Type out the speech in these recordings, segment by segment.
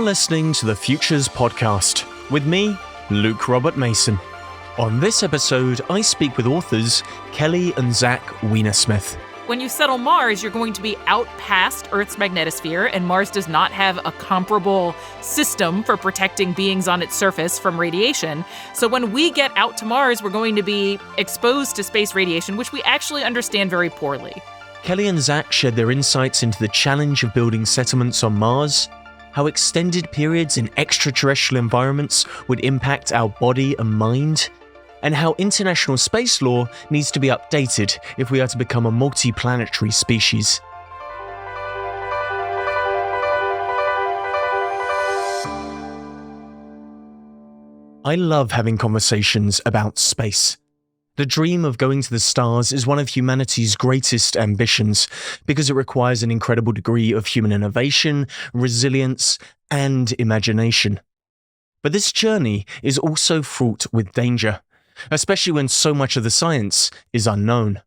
listening to the Futures Podcast with me, Luke Robert Mason. On this episode, I speak with authors Kelly and Zach Weinersmith. When you settle Mars, you're going to be out past Earth's magnetosphere, and Mars does not have a comparable system for protecting beings on its surface from radiation. So when we get out to Mars, we're going to be exposed to space radiation, which we actually understand very poorly. Kelly and Zach shared their insights into the challenge of building settlements on Mars, how extended periods in extraterrestrial environments would impact our body and mind, and how international space law needs to be updated if we are to become a multi-planetary species. I love having conversations about space. The dream of going to the stars is one of humanity's greatest ambitions because it requires an incredible degree of human innovation, resilience, and imagination. But this journey is also fraught with danger, especially when so much of the science is unknown.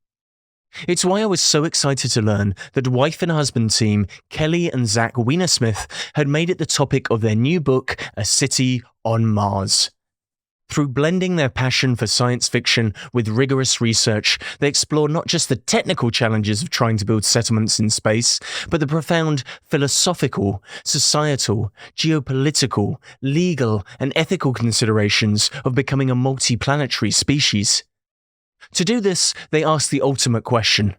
It's why I was so excited to learn that wife and husband team Kelly and Zach Weinersmith had made it the topic of their new book, A City on Mars. Through blending their passion for science fiction with rigorous research, they explore not just the technical challenges of trying to build settlements in space, but the profound philosophical, societal, geopolitical, legal, and ethical considerations of becoming a multi-planetary species. To do this, they ask the ultimate question: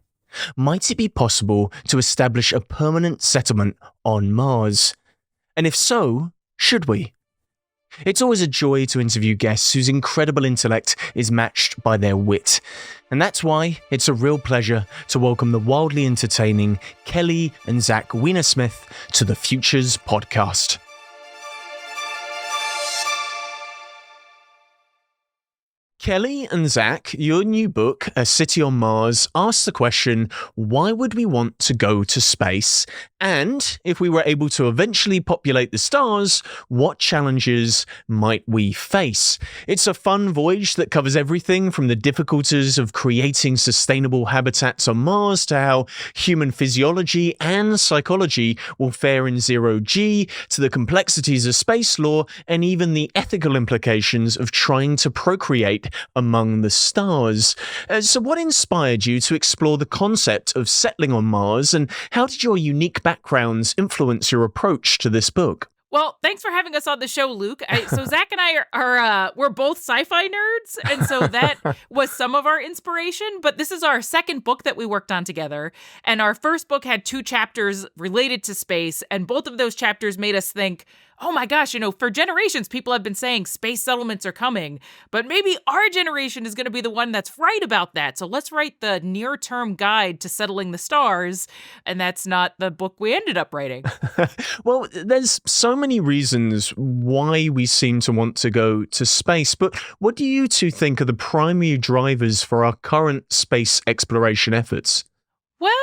might it be possible to establish a permanent settlement on Mars? And if so, should we? It's always a joy to interview guests whose incredible intellect is matched by their wit. And that's why it's a real pleasure to welcome the wildly entertaining Kelly and Zach Weinersmith to the Futures Podcast. Kelly and Zach, your new book, A City on Mars, asks the question, why would we want to go to space? And if we were able to eventually populate the stars, what challenges might we face? It's a fun voyage that covers everything from the difficulties of creating sustainable habitats on Mars to how human physiology and psychology will fare in zero-G, to the complexities of space law, and even the ethical implications of trying to procreate among the stars. So what inspired you to explore the concept of settling on Mars, and how did your unique backgrounds influence your approach to this book? Well, thanks for having us on the show, Luke. So Zach and I we're both sci-fi nerds, and so that was some of our inspiration. But this is our second book that we worked on together, and our first book had 2 chapters related to space, and both of those chapters made us think, oh my gosh, for generations, people have been saying space settlements are coming, but maybe our generation is going to be the one that's right about that. So let's write the near-term guide to settling the stars, and that's not the book we ended up writing. Well, there's so many reasons why we seem to want to go to space, but what do you two think are the primary drivers for our current space exploration efforts? Well,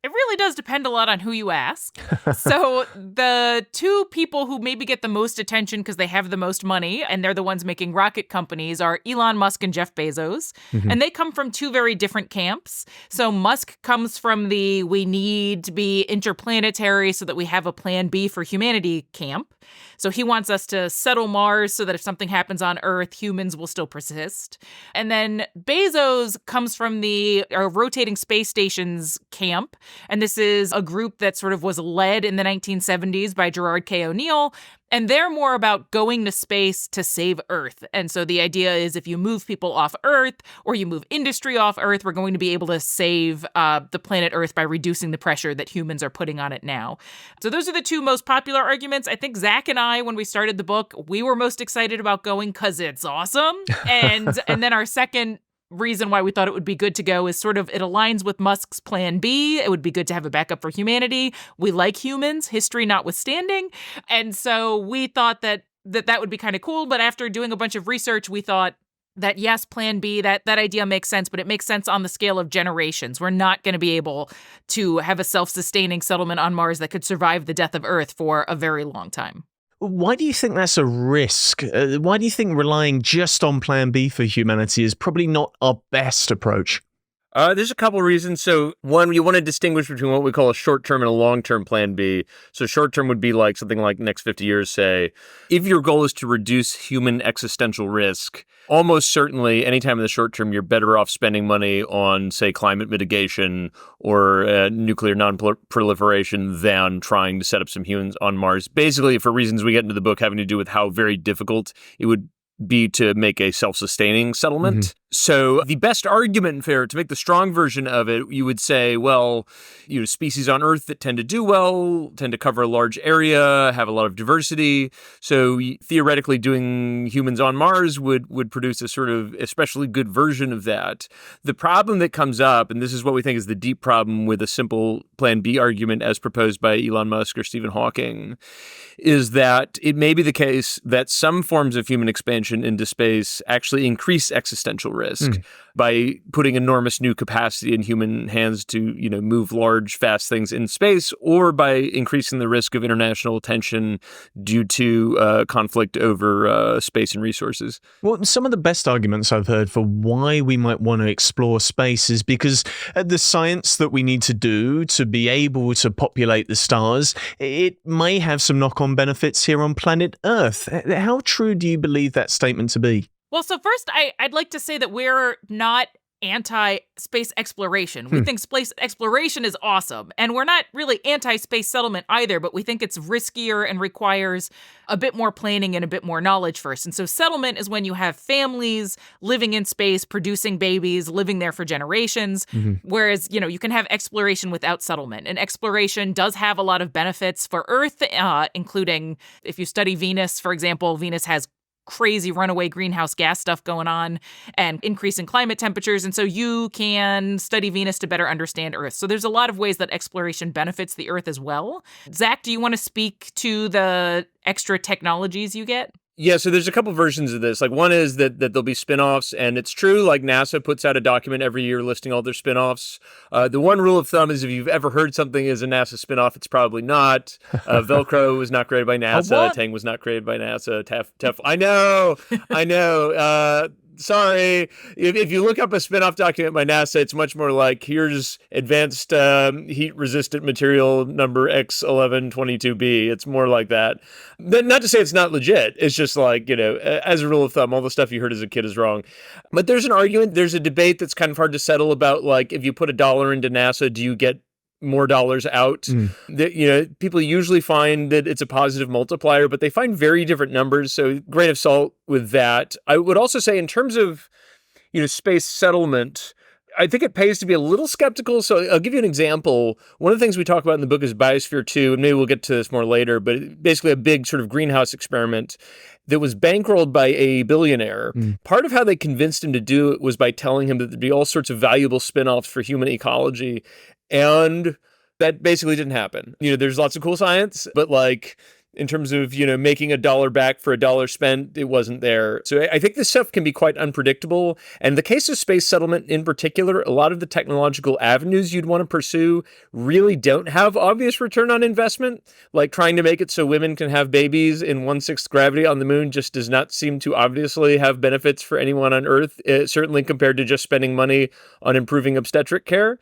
it really does depend a lot on who you ask. So the 2 people who maybe get the most attention because they have the most money and they're the ones making rocket companies are Elon Musk and Jeff Bezos. Mm-hmm. And they come from 2 very different camps. So Musk comes from the we need to be interplanetary so that we have a plan B for humanity camp. So he wants us to settle Mars so that if something happens on Earth, humans will still persist. And then Bezos comes from the rotating space stations camp. And this is a group that sort of was led in the 1970s by Gerard K. O'Neill. And they're more about going to space to save Earth. And so the idea is if you move people off Earth or you move industry off Earth, we're going to be able to save the planet Earth by reducing the pressure that humans are putting on it now. So those are the 2 most popular arguments. I think Zach and I, when we started the book, we were most excited about going because it's awesome. And then our second reason why we thought it would be good to go is sort of it aligns with Musk's plan B. It would be good to have a backup for humanity. We like humans, history notwithstanding. And so we thought that would be kind of cool. But after doing a bunch of research, we thought that yes, plan B, that idea makes sense, but it makes sense on the scale of generations. We're not going to be able to have a self-sustaining settlement on Mars that could survive the death of Earth for a very long time. Why do you think that's a risk? Why do you think relying just on Plan B for humanity is probably not our best approach? There's a couple reasons. So one, you want to distinguish between what we call a short-term and a long-term plan B. So short-term would be like something like next 50 years, say. If your goal is to reduce human existential risk, almost certainly anytime in the short term, you're better off spending money on, say, climate mitigation or nuclear non-proliferation than trying to set up some humans on Mars. Basically, for reasons we get into the book having to do with how very difficult it would be to make a self-sustaining settlement. Mm-hmm. So the best argument to make the strong version of it, you would say, well, species on Earth that tend to do well, tend to cover a large area, have a lot of diversity. So theoretically doing humans on Mars would produce a sort of especially good version of that. The problem that comes up, and this is what we think is the deep problem with a simple Plan B argument as proposed by Elon Musk or Stephen Hawking, is that it may be the case that some forms of human expansion into space actually increase existential risk by putting enormous new capacity in human hands to, move large, fast things in space, or by increasing the risk of international tension due to conflict over space and resources. Well, some of the best arguments I've heard for why we might want to explore space is because the science that we need to do to be able to populate the stars, it may have some knock-on benefits here on planet Earth. How true do you believe that statement to be? Well, so first, I'd like to say that we're not anti-space exploration. We think space exploration is awesome. And we're not really anti-space settlement either, but we think it's riskier and requires a bit more planning and a bit more knowledge first. And so settlement is when you have families living in space, producing babies, living there for generations. Whereas, you can have exploration without settlement. And exploration does have a lot of benefits for Earth, including if you study Venus, for example, Venus has crazy runaway greenhouse gas stuff going on and increasing climate temperatures. And so you can study Venus to better understand Earth. So there's a lot of ways that exploration benefits the Earth as well. Zach, do you want to speak to the extra technologies you get? Yeah, so there's a couple versions of this. Like one is that there'll be spinoffs, and it's true, like NASA puts out a document every year listing all their spinoffs. The one rule of thumb is if you've ever heard something is a NASA spinoff, it's probably not. Velcro was not created by NASA. Tang was not created by NASA. I know. Sorry. If you look up a spinoff document by NASA, it's much more like, here's advanced heat-resistant material number X1122B. It's more like that. Not to say it's not legit. It's just like, as a rule of thumb, all the stuff you heard as a kid is wrong. But there's an argument, there's a debate that's kind of hard to settle about, like, if you put $1 into NASA, do you get more dollars out? People usually find that it's a positive multiplier, but they find very different numbers. So grain of salt with that. I would also say in terms of, space settlement, I think it pays to be a little skeptical. So I'll give you an example. One of the things we talk about in the book is Biosphere 2, and maybe we'll get to this more later, but basically a big sort of greenhouse experiment that was bankrolled by a billionaire. Part of how they convinced him to do it was by telling him that there'd be all sorts of valuable spin-offs for human ecology. And that basically didn't happen. There's lots of cool science, but like in terms of, making $1 back for $1 spent, it wasn't there. So I think this stuff can be quite unpredictable. And in the case of space settlement in particular, a lot of the technological avenues you'd want to pursue really don't have obvious return on investment. Like trying to make it so women can have babies in 1/6 gravity on the moon just does not seem to obviously have benefits for anyone on Earth, certainly compared to just spending money on improving obstetric care.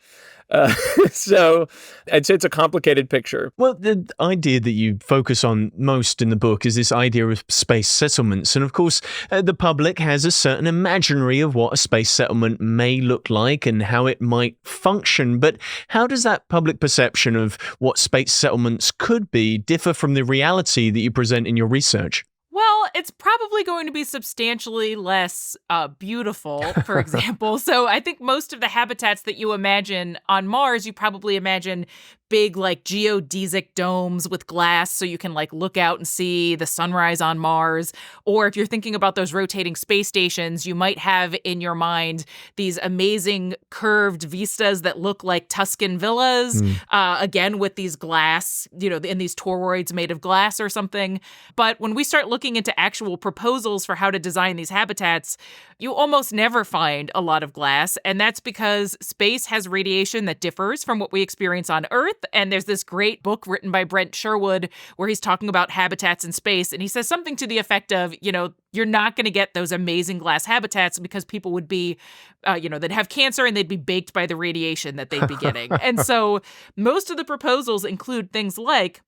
So I'd say it's a complicated picture. Well, the idea that you focus on most in the book is this idea of space settlements. And of course, the public has a certain imaginary of what a space settlement may look like and how it might function. But how does that public perception of what space settlements could be differ from the reality that you present in your research? Well, it's probably going to be substantially less beautiful, for example. So I think most of the habitats that you imagine on Mars, you probably imagine big like geodesic domes with glass so you can like look out and see the sunrise on Mars. Or if you're thinking about those rotating space stations, you might have in your mind these amazing curved vistas that look like Tuscan villas, again with these glass, in these toroids made of glass or something. But when we start looking into actual proposals for how to design these habitats, you almost never find a lot of glass. And that's because space has radiation that differs from what we experience on Earth. Earth. And there's this great book written by Brent Sherwood where he's talking about habitats in space. And he says something to the effect of, you're not going to get those amazing glass habitats because people would be, they'd have cancer and they'd be baked by the radiation that they'd be getting. And so most of the proposals include things like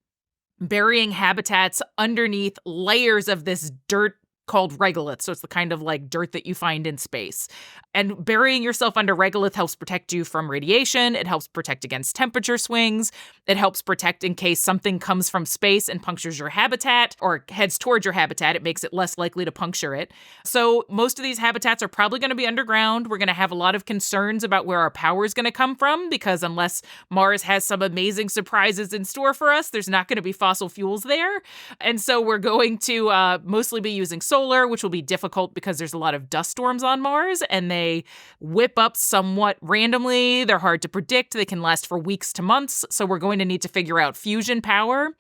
burying habitats underneath layers of this dirt called regolith. So it's the kind of like dirt that you find in space. And burying yourself under regolith helps protect you from radiation. It helps protect against temperature swings. It helps protect in case something comes from space and punctures your habitat or heads towards your habitat. It makes it less likely to puncture it. So most of these habitats are probably going to be underground. We're going to have a lot of concerns about where our power is going to come from because unless Mars has some amazing surprises in store for us, there's not going to be fossil fuels there. And so we're going to mostly be using solar, which will be difficult because there's a lot of dust storms on Mars and they whip up somewhat randomly. They're hard to predict. They can last for weeks to months. So we're going to need to figure out fusion power.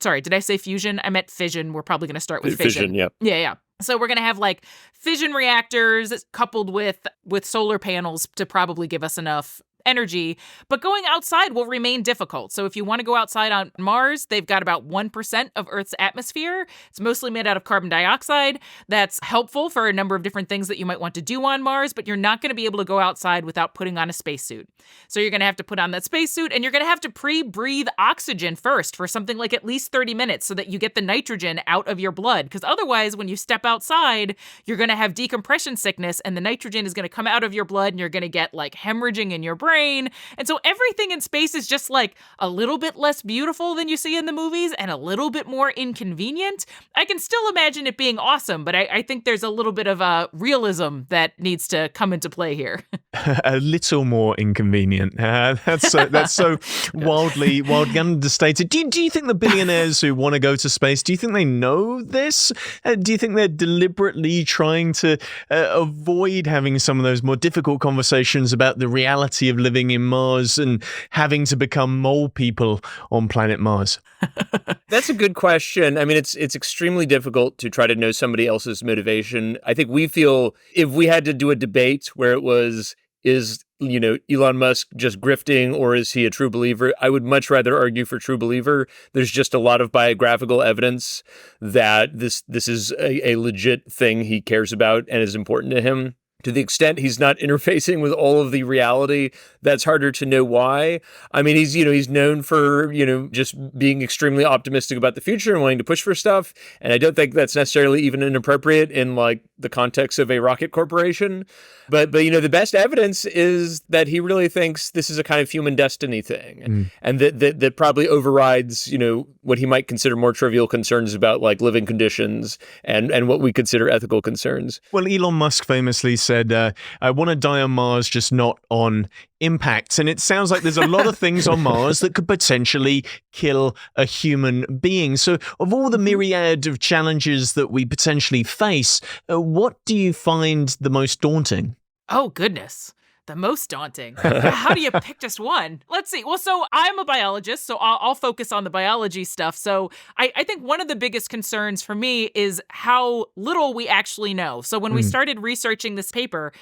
Sorry, did I say fusion? I meant fission. We're probably going to start with fission. Yeah. So we're going to have like fission reactors coupled with solar panels to probably give us enough energy, but going outside will remain difficult. So if you want to go outside on Mars, they've got about 1% of Earth's atmosphere. It's mostly made out of carbon dioxide. That's helpful for a number of different things that you might want to do on Mars, but you're not going to be able to go outside without putting on a spacesuit. So you're going to have to put on that spacesuit and you're going to have to pre-breathe oxygen first for something like at least 30 minutes so that you get the nitrogen out of your blood. Because otherwise, when you step outside, you're going to have decompression sickness and the nitrogen is going to come out of your blood and you're going to get like hemorrhaging in your brain. And so everything in space is just like a little bit less beautiful than you see in the movies and a little bit more inconvenient. I can still imagine it being awesome, but I think there's a little bit of a realism that needs to come into play here. A little more inconvenient. That's so wildly understated. Do you think the billionaires who want to go to space, do you think they know this? Do you think they're deliberately trying to avoid having some of those more difficult conversations about the reality of living in Mars and having to become mole people on planet Mars? That's a good question. I mean, it's extremely difficult to try to know somebody else's motivation. I think we feel if we had to do a debate where it was, is Elon Musk just grifting or is he a true believer? I would much rather argue for true believer. There's just a lot of biographical evidence that this is a legit thing he cares about and is important to him. To the extent he's not interfacing with all of the reality, that's harder to know why. I mean, he's known for, just being extremely optimistic about the future and wanting to push for stuff. And I don't think that's necessarily even inappropriate in like the context of a rocket corporation. But the best evidence is that he really thinks this is a kind of human destiny thing. And that probably overrides, what he might consider more trivial concerns about like living conditions and what we consider ethical concerns. Well, Elon Musk famously said, I want to die on Mars, just not on impact. And it sounds like there's a lot of things on Mars that could potentially kill a human being. So of all the myriad of challenges that we potentially face, what do you find the most daunting? Oh, goodness. The most daunting. How do you pick just one? Let's see. Well, so I'm a biologist, so I'll focus on the biology stuff. So I think one of the biggest concerns for me is how little we actually know. So when we started researching this paper,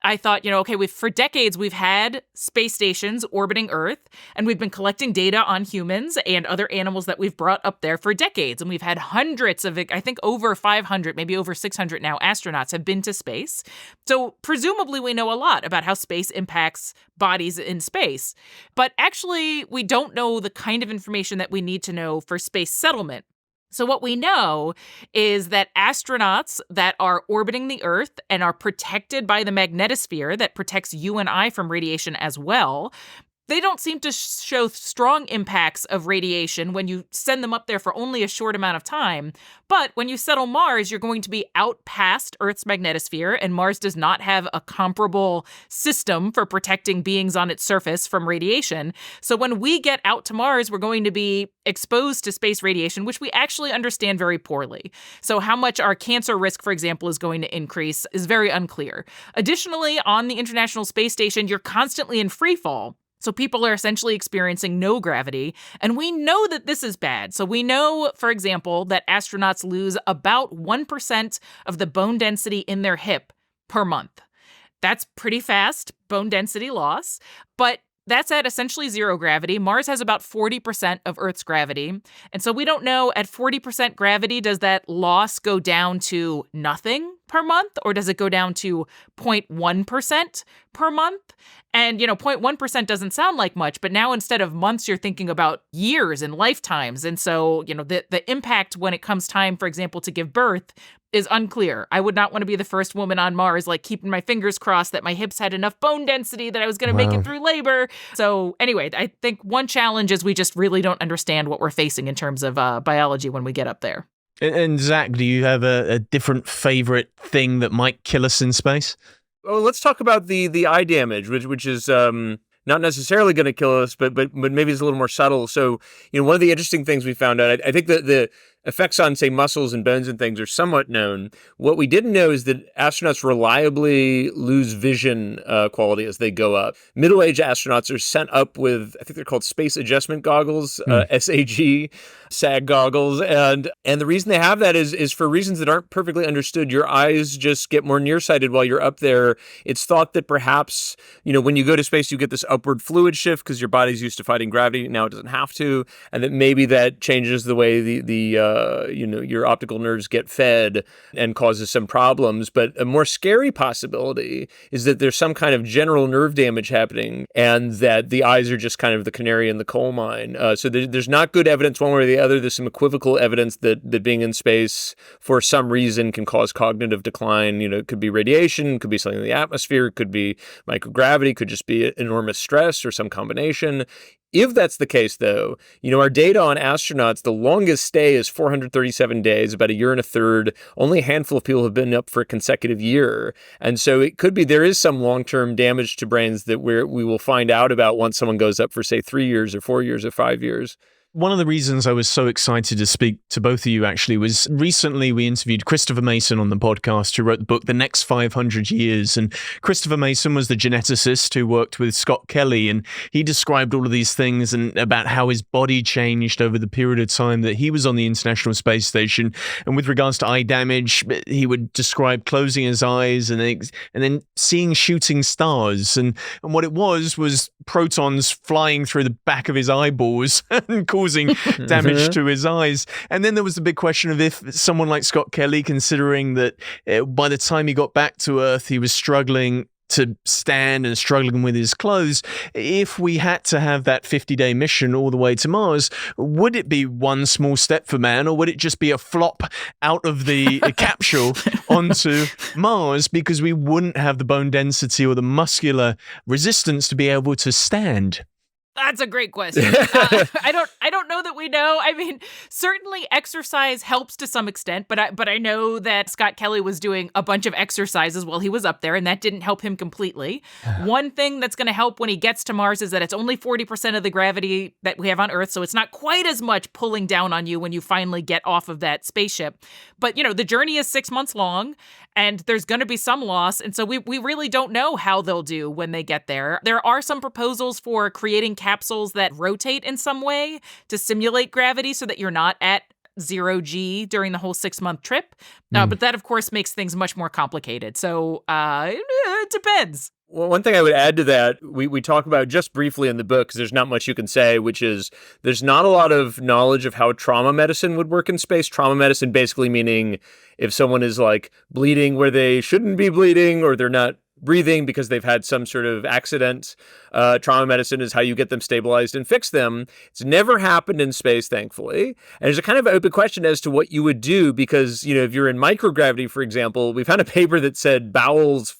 I thought, for decades, we've had space stations orbiting Earth, and we've been collecting data on humans and other animals that we've brought up there for decades. And we've had hundreds of, I think over 500, maybe over 600 now, astronauts have been to space. So presumably we know a lot about how space impacts bodies in space. But actually, we don't know the kind of information that we need to know for space settlement. So what we know is that astronauts that are orbiting the Earth and are protected by the magnetosphere that protects you and I from radiation as well, they don't seem to show strong impacts of radiation when you send them up there for only a short amount of time. But when you settle Mars, you're going to be out past Earth's magnetosphere, and Mars does not have a comparable system for protecting beings on its surface from radiation. So when we get out to Mars, we're going to be exposed to space radiation, which we actually understand very poorly. So how much our cancer risk, for example, is going to increase is very unclear. Additionally, on the International Space Station, you're constantly in free fall. So people are essentially experiencing no gravity, and we know that this is bad. So we know, for example, that astronauts lose about 1% of the bone density in their hip per month. That's pretty fast bone density loss, but That's at essentially zero gravity. Mars has about 40% of Earth's gravity. And so we don't know, at 40% gravity, does that loss go down to nothing per month, or does it go down to 0.1% per month? And, 0.1% doesn't sound like much, but now instead of months, you're thinking about years and lifetimes. And so, the impact when it comes time, for example, to give birth is unclear. I would not want to be the first woman on Mars, like keeping my fingers crossed that my hips had enough bone density that I was going to make it through labor. So anyway, I think one challenge is we just really don't understand what we're facing in terms of biology when we get up there. And Zach, do you have a different favorite thing that might kill us in space? Well, let's talk about the eye damage, which is not necessarily going to kill us, but maybe it's a little more subtle. So, one of the interesting things we found out, I think that the effects on, say, muscles and bones and things are somewhat known. What we didn't know is that astronauts reliably lose vision quality as they go up. Middle-aged astronauts are sent up with, I think they're called space adjustment goggles, SAG goggles. And the reason they have that is for reasons that aren't perfectly understood. Your eyes just get more nearsighted while you're up there. It's thought that perhaps, when you go to space, you get this upward fluid shift because your body's used to fighting gravity. Now it doesn't have to. And that maybe that changes the way your optical nerves get fed and causes some problems. But a more scary possibility is that there's some kind of general nerve damage happening and that the eyes are just kind of the canary in the coal mine. So there's not good evidence one way or the other. There's some equivocal evidence that being in space for some reason can cause cognitive decline. It could be radiation, could be something in the atmosphere, could be microgravity, could just be enormous stress or some combination. If that's the case, though, our data on astronauts, the longest stay is 437 days, about a year and a third. Only a handful of people have been up for a consecutive year. And so it could be there is some long-term damage to brains that we will find out about once someone goes up for, say, 3 years or 4 years or 5 years. One of the reasons I was so excited to speak to both of you actually was recently we interviewed Christopher Mason on the podcast, who wrote the book The Next 500 Years. And Christopher Mason was the geneticist who worked with Scott Kelly, and he described all of these things and about how his body changed over the period of time that he was on the International Space Station. And with regards to eye damage, he would describe closing his eyes and then seeing shooting stars. And what it was protons flying through the back of his eyeballs and causing damage to his eyes. And then there was the big question of if someone like Scott Kelly, considering that by the time he got back to Earth, he was struggling to stand and struggling with his clothes, if we had to have that 50-day mission all the way to Mars, would it be one small step for man, or would it just be a flop out of the capsule onto Mars because we wouldn't have the bone density or the muscular resistance to be able to stand? That's a great question. I don't know that we know. I mean, certainly exercise helps to some extent, but I know that Scott Kelly was doing a bunch of exercises while he was up there, and that didn't help him completely. One thing that's going to help when he gets to Mars is that it's only 40% of the gravity that we have on Earth, so it's not quite as much pulling down on you when you finally get off of that spaceship. But, the journey is 6 months long, and there's going to be some loss, and so we really don't know how they'll do when they get there. There are some proposals for creating capsules that rotate in some way to simulate gravity so that you're not at 0G during the whole 6-month trip. But that, of course, makes things much more complicated. So it depends. Well, one thing I would add to that, we talk about just briefly in the book, because there's not much you can say, which is there's not a lot of knowledge of how trauma medicine would work in space. Trauma medicine basically meaning if someone is like bleeding where they shouldn't be bleeding, or they're not breathing because they've had some sort of accident. Trauma medicine is how you get them stabilized and fix them. It's never happened in space, thankfully. And there's a kind of open question as to what you would do because, if you're in microgravity, for example, we found a paper that said bowels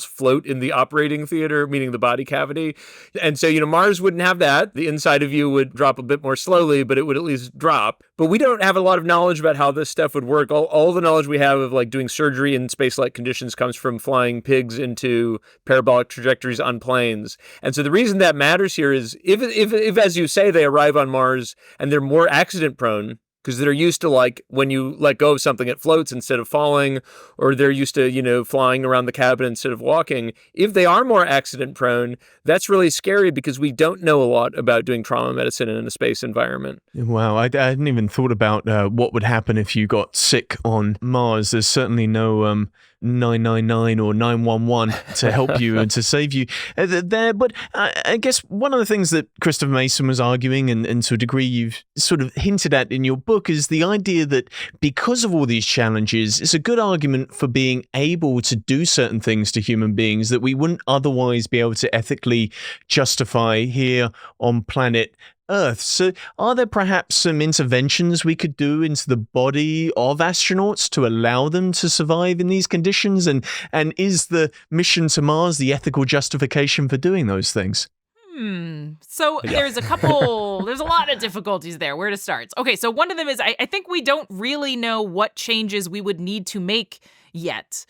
float in the operating theater, meaning the body cavity. And so, Mars wouldn't have that. The inside of you would drop a bit more slowly, but it would at least drop. But we don't have a lot of knowledge about how this stuff would work. All the knowledge we have of like doing surgery in space-like conditions comes from flying pigs into parabolic trajectories on planes. And so the reason that matters here is if as you say, they arrive on Mars and they're more accident prone, because they're used to like when you let go of something, it floats instead of falling, or they're used to, flying around the cabin instead of walking. If they are more accident prone, that's really scary because we don't know a lot about doing trauma medicine in a space environment. Wow, I hadn't even thought about what would happen if you got sick on Mars. There's certainly no 999 or 911 to help you and to save you there. But I guess one of the things that Christopher Mason was arguing, and to a degree you've sort of hinted at in your book, is the idea that because of all these challenges, it's a good argument for being able to do certain things to human beings that we wouldn't otherwise be able to ethically justify here on planet Earth. So are there perhaps some interventions we could do into the body of astronauts to allow them to survive in these conditions? And is the mission to Mars the ethical justification for doing those things? So there's a lot of difficulties there. Where to start? Okay, so one of them is I think we don't really know what changes we would need to make yet,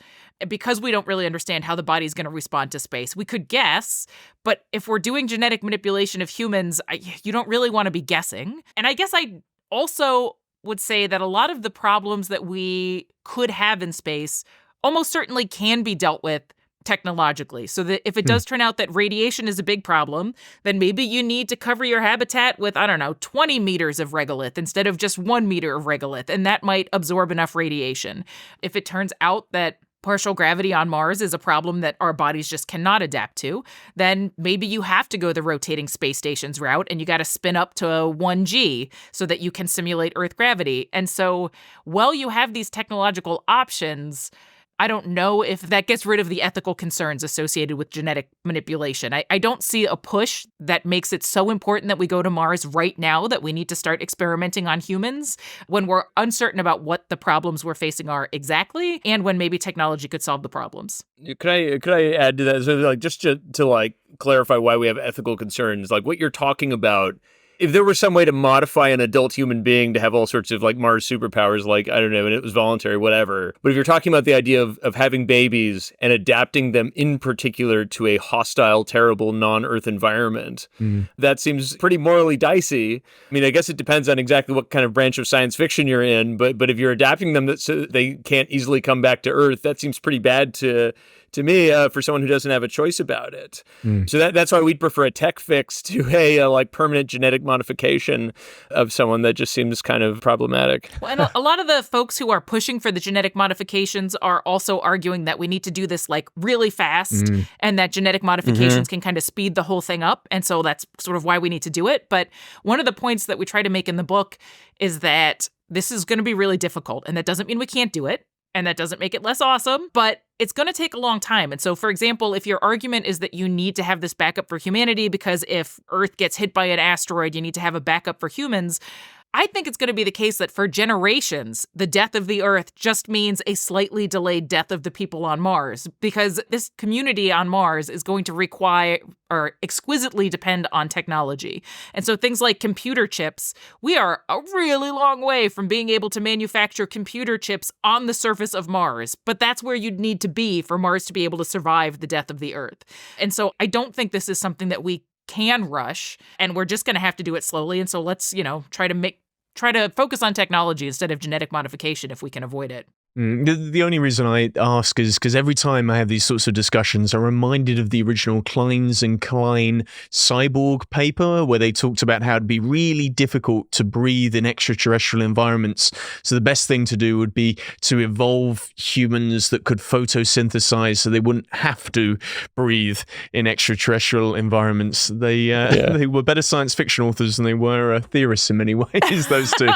because we don't really understand how the body's going to respond to space. We could guess, but if we're doing genetic manipulation of humans, you don't really want to be guessing. And I guess I also would say that a lot of the problems that we could have in space almost certainly can be dealt with technologically. So that if it does turn out that radiation is a big problem, then maybe you need to cover your habitat with, 20 meters of regolith instead of just 1 meter of regolith, and that might absorb enough radiation. If it turns out that partial gravity on Mars is a problem that our bodies just cannot adapt to, then maybe you have to go the rotating space stations route and you got to spin up to 1G so that you can simulate Earth gravity. And so while you have these technological options, I don't know if that gets rid of the ethical concerns associated with genetic manipulation. I don't see a push that makes it so important that we go to Mars right now that we need to start experimenting on humans when we're uncertain about what the problems we're facing are exactly, and when maybe technology could solve the problems. Could I add to that? So, just to clarify why we have ethical concerns, what you're talking about. If there was some way to modify an adult human being to have all sorts of Mars superpowers, I don't know, and it was voluntary, whatever. But if you're talking about the idea of having babies and adapting them in particular to a hostile, terrible, non-Earth environment, that seems pretty morally dicey. I mean, I guess it depends on exactly what kind of branch of science fiction you're in. But if you're adapting them so they can't easily come back to Earth, that seems pretty bad to me, for someone who doesn't have a choice about it. So that's why we'd prefer a tech fix to a permanent genetic modification of someone. That just seems kind of problematic. Well, and a lot of the folks who are pushing for the genetic modifications are also arguing that we need to do this really fast, and that genetic modifications can kind of speed the whole thing up. And so that's sort of why we need to do it. But one of the points that we try to make in the book is that this is going to be really difficult, and that doesn't mean we can't do it. And that doesn't make it less awesome, but it's going to take a long time. And so, for example, if your argument is that you need to have this backup for humanity because if Earth gets hit by an asteroid, you need to have a backup for humans, I think it's going to be the case that for generations, the death of the Earth just means a slightly delayed death of the people on Mars, because this community on Mars is going to require or exquisitely depend on technology. And so things like computer chips, we are a really long way from being able to manufacture computer chips on the surface of Mars, but that's where you'd need to be for Mars to be able to survive the death of the Earth. And so I don't think this is something that we can rush, and we're just going to have to do it slowly. And so let's, try to focus on technology instead of genetic modification if we can avoid it. The only reason I ask is because every time I have these sorts of discussions, I'm reminded of the original Kleins and Klein cyborg paper, where they talked about how it'd be really difficult to breathe in extraterrestrial environments. So the best thing to do would be to evolve humans that could photosynthesize so they wouldn't have to breathe in extraterrestrial environments. They were better science fiction authors than they were theorists in many ways, those two.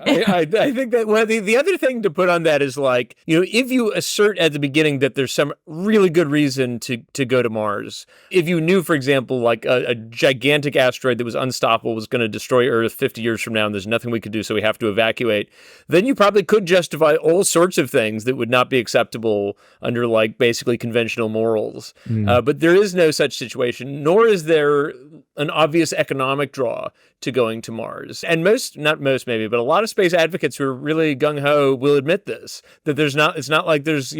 I think that the other thing to put on that is if you assert at the beginning that there's some really good reason to go to Mars, if you knew, for example, a gigantic asteroid that was unstoppable was going to destroy Earth 50 years from now and there's nothing we could do, so we have to evacuate, then you probably could justify all sorts of things that would not be acceptable under basically conventional morals. But there is no such situation, nor is there an obvious economic draw to going to Mars. And not most maybe, but a lot of space advocates who are really gung-ho will admit this, that it's not like there's,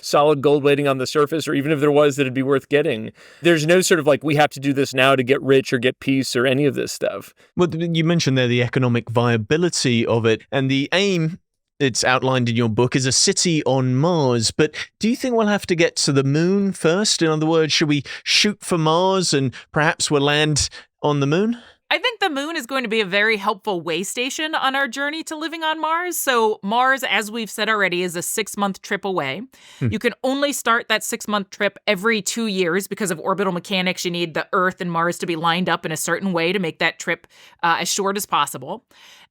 solid gold waiting on the surface, or even if there was, that it'd be worth getting. There's no sort of we have to do this now to get rich or get peace or any of this stuff. Well, you mentioned there the economic viability of it, and the aim, it's outlined in your book, is a city on Mars. But do you think we'll have to get to the moon first? In other words, should we shoot for Mars and perhaps we'll land on the moon? I think the moon is going to be a very helpful way station on our journey to living on Mars. So Mars, as we've said already, is a 6-month trip away. You can only start that 6-month trip every 2 years because of orbital mechanics. You need the Earth and Mars to be lined up in a certain way to make that trip as short as possible.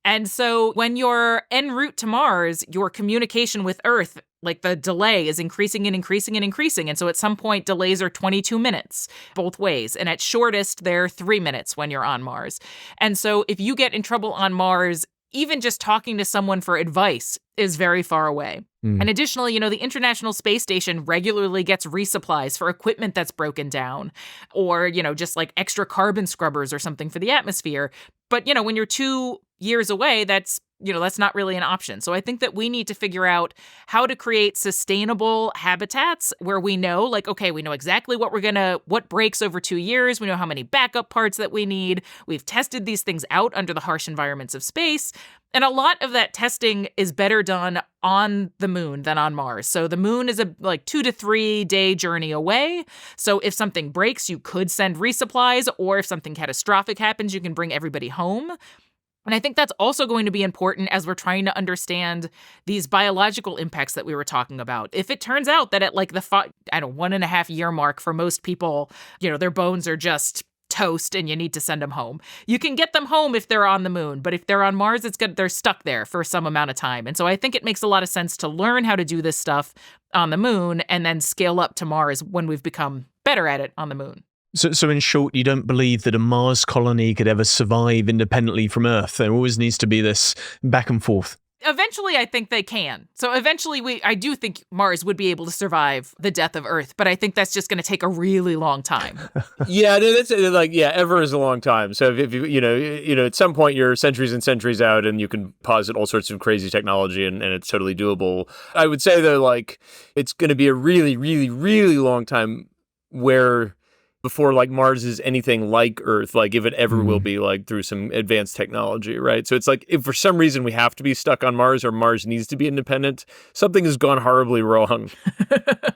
And so when you're en route to Mars, your communication with Earth, like the delay, is increasing and increasing and increasing. And so at some point, delays are 22 minutes both ways. And at shortest, they're 3 minutes when you're on Mars. And so if you get in trouble on Mars, even just talking to someone for advice is very far away. And additionally, the International Space Station regularly gets resupplies for equipment that's broken down or, just like extra carbon scrubbers or something for the atmosphere. But, when you're 2 years away, that's not really an option. So I think that we need to figure out how to create sustainable habitats where we know, like, okay, we know exactly what breaks over 2 years. We know how many backup parts that we need. We've tested these things out under the harsh environments of space. And a lot of that testing is better done on the moon than on Mars. So the moon is a 2 to 3 day journey away. So if something breaks, you could send resupplies, or if something catastrophic happens, you can bring everybody home. And I think that's also going to be important as we're trying to understand these biological impacts that we were talking about. If it turns out that at the 1.5 year mark for most people, their bones are just toast and you need to send them home. You can get them home if they're on the moon, but if they're on Mars, they're stuck there for some amount of time. And so I think it makes a lot of sense to learn how to do this stuff on the moon and then scale up to Mars when we've become better at it on the moon. So in short, you don't believe that a Mars colony could ever survive independently from Earth? There always needs to be this back and forth. Eventually, I think they can. So eventually, I do think Mars would be able to survive the death of Earth, but I think that's just going to take a really long time. Yeah, that's ever is a long time. So if you at some point you're centuries and centuries out, and you can posit all sorts of crazy technology, and it's totally doable. I would say though, it's going to be a really, really, really long time before Mars is anything like Earth, if it ever will be, through some advanced technology, right? So it's if for some reason we have to be stuck on Mars, or Mars needs to be independent, something has gone horribly wrong.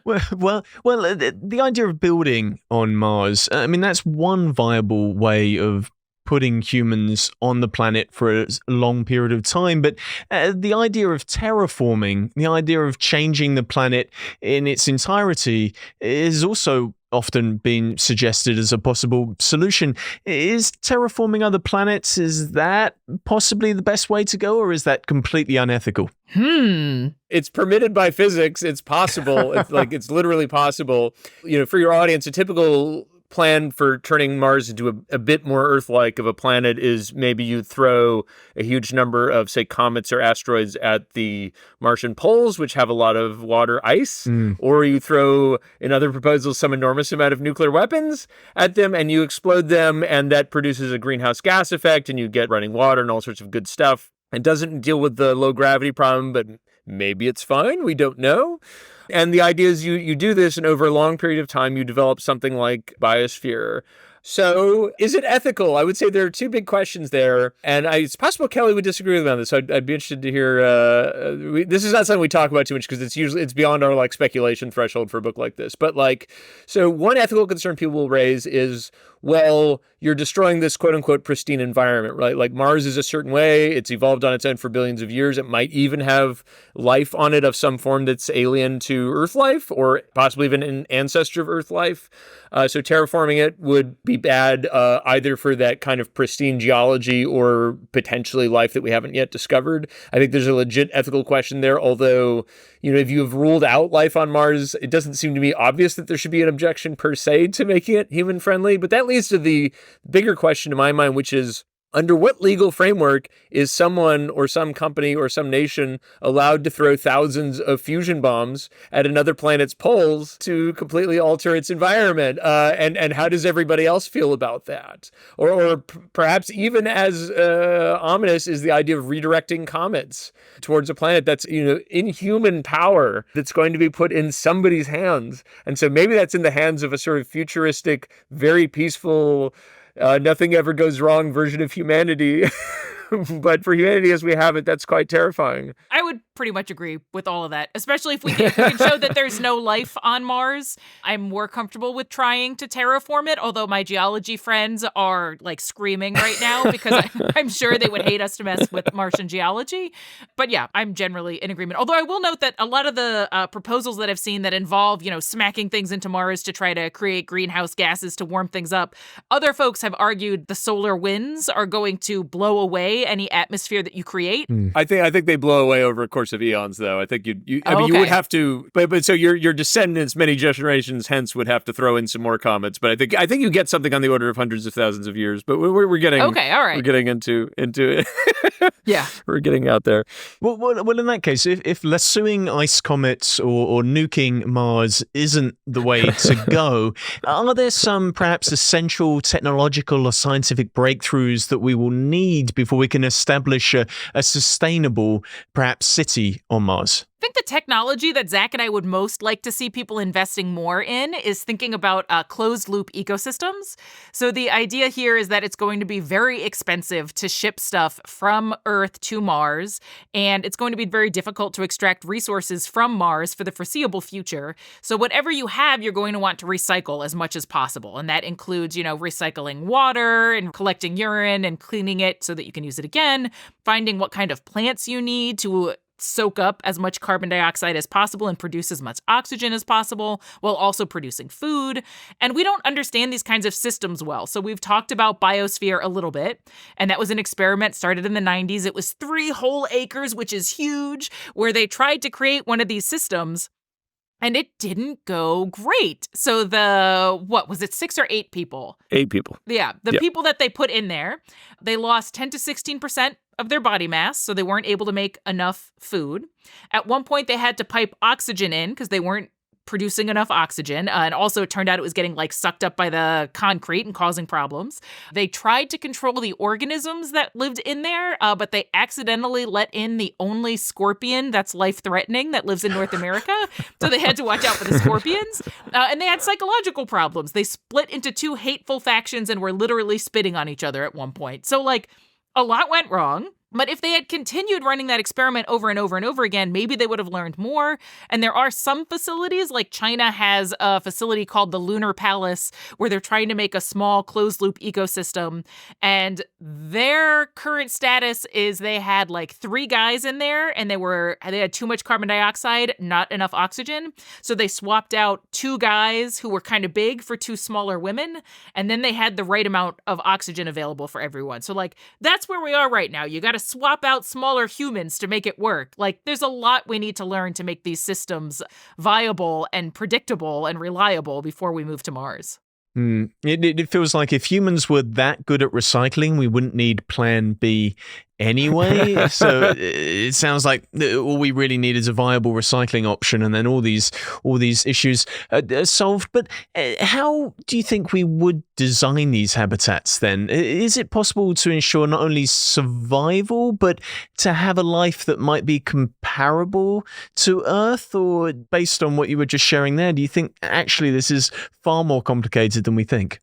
Well, the idea of building on Mars, that's one viable way of putting humans on the planet for a long period of time. But the idea of terraforming, the idea of changing the planet in its entirety is also often been suggested as a possible solution. Is terraforming other planets, is that possibly the best way to go, or is that completely unethical? It's permitted by physics. It's possible. It's literally possible. For your audience, a typical plan for turning Mars into a bit more Earth-like of a planet is maybe you throw a huge number of, say, comets or asteroids at the Martian poles, which have a lot of water ice, or you throw, in other proposals, some enormous amount of nuclear weapons at them, and you explode them, and that produces a greenhouse gas effect, and you get running water and all sorts of good stuff. It doesn't deal with the low gravity problem, but maybe it's fine. We don't know. And the idea is you do this, and over a long period of time, you develop something like biosphere. So is it ethical? I would say there are two big questions there. And it's possible Kelly would disagree with me on this. So I'd be interested to hear. This is not something we talk about too much because it's beyond our speculation threshold for a book like this. But so one ethical concern people will raise is, well, you're destroying this quote unquote pristine environment, right? Mars is a certain way. It's evolved on its own for billions of years. It might even have life on it of some form that's alien to Earth life, or possibly even an ancestor of Earth life. So terraforming it would be bad either for that kind of pristine geology or potentially life that we haven't yet discovered. I think there's a legit ethical question there, although, if you have ruled out life on Mars, it doesn't seem to me obvious that there should be an objection per se to making it human friendly. But that leads to the bigger question in my mind, which is, under what legal framework is someone or some company or some nation allowed to throw thousands of fusion bombs at another planet's poles to completely alter its environment? And how does everybody else feel about that? Or perhaps even as ominous is the idea of redirecting comets towards a planet that's, in human power, that's going to be put in somebody's hands. And so maybe that's in the hands of a sort of futuristic, very peaceful, nothing ever goes wrong version of humanity. But for humanity as we have it, that's quite terrifying. I would pretty much agree with all of that, especially if we can show that there's no life on Mars. I'm more comfortable with trying to terraform it, although my geology friends are like screaming right now because I'm sure they would hate us to mess with Martian geology. But yeah, I'm generally in agreement. Although I will note that a lot of the proposals that I've seen that involve, smacking things into Mars to try to create greenhouse gases to warm things up, other folks have argued the solar winds are going to blow away any atmosphere that you create. I think they blow away over a course of eons, though. I think you would have to, but so your descendants, many generations hence, would have to throw in some more comets. But I think you get something on the order of hundreds of thousands of years. But we're getting okay, all right. We're getting into it. Yeah, we're getting out there. Well, in that case, if lassoing ice comets or nuking Mars isn't the way to go, are there some perhaps essential technological or scientific breakthroughs that we will need before we can establish a sustainable, perhaps, city on Mars? I think the technology that Zach and I would most like to see people investing more in is thinking about closed-loop ecosystems. So the idea here is that it's going to be very expensive to ship stuff from Earth to Mars, and it's going to be very difficult to extract resources from Mars for the foreseeable future. So whatever you have, you're going to want to recycle as much as possible, and that includes, recycling water and collecting urine and cleaning it so that you can use it again, finding what kind of plants you need to soak up as much carbon dioxide as possible and produce as much oxygen as possible while also producing food. And we don't understand these kinds of systems well. So we've talked about biosphere a little bit, and that was an experiment started in the 90s. It was 3 whole acres, which is huge, where they tried to create one of these systems. And it didn't go great. So was it 6 or 8 people? 8 people. Yeah. People that they put in there, they lost 10 to 16% of their body mass, so they weren't able to make enough food. At one point, they had to pipe oxygen in because they weren't producing enough oxygen. And also, it turned out it was getting sucked up by the concrete and causing problems. They tried to control the organisms that lived in there, but they accidentally let in the only scorpion that's life-threatening that lives in North America. So they had to watch out for the scorpions. And they had psychological problems. They split into 2 hateful factions and were literally spitting on each other at one point. So, a lot went wrong. But if they had continued running that experiment over and over and over again, maybe they would have learned more. And there are some facilities, like China has a facility called the Lunar Palace, where they're trying to make a small closed-loop ecosystem. And their current status is they had 3 guys in there, and they had too much carbon dioxide, not enough oxygen. So they swapped out 2 guys who were kind of big for 2 smaller women, and then they had the right amount of oxygen available for everyone. So that's where we are right now. You got to swap out smaller humans to make it work. There's a lot we need to learn to make these systems viable and predictable and reliable before we move to Mars. It feels like if humans were that good at recycling, we wouldn't need Plan B anyway. So it sounds like all we really need is a viable recycling option, and then all these issues are solved. But how do you think we would design these habitats then? Is it possible to ensure not only survival, but to have a life that might be comparable to Earth? Or based on what you were just sharing there, do you think actually this is far more complicated than we think?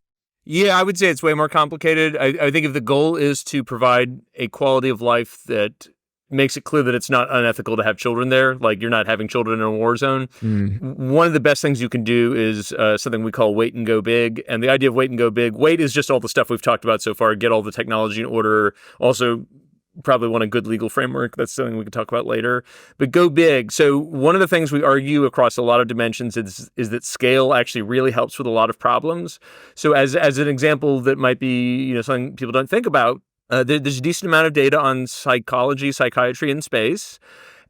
Yeah, I would say it's way more complicated. I think if the goal is to provide a quality of life that makes it clear that it's not unethical to have children there, you're not having children in a war zone, one of the best things you can do is something we call wait and go big. And the idea of wait and go big, wait is just all the stuff we've talked about so far, get all the technology in order, also probably want a good legal framework. That's something we can talk about later. But go big. So one of the things we argue across a lot of dimensions is that scale actually really helps with a lot of problems. So as an example that might be something people don't think about, there's a decent amount of data on psychology, psychiatry in space.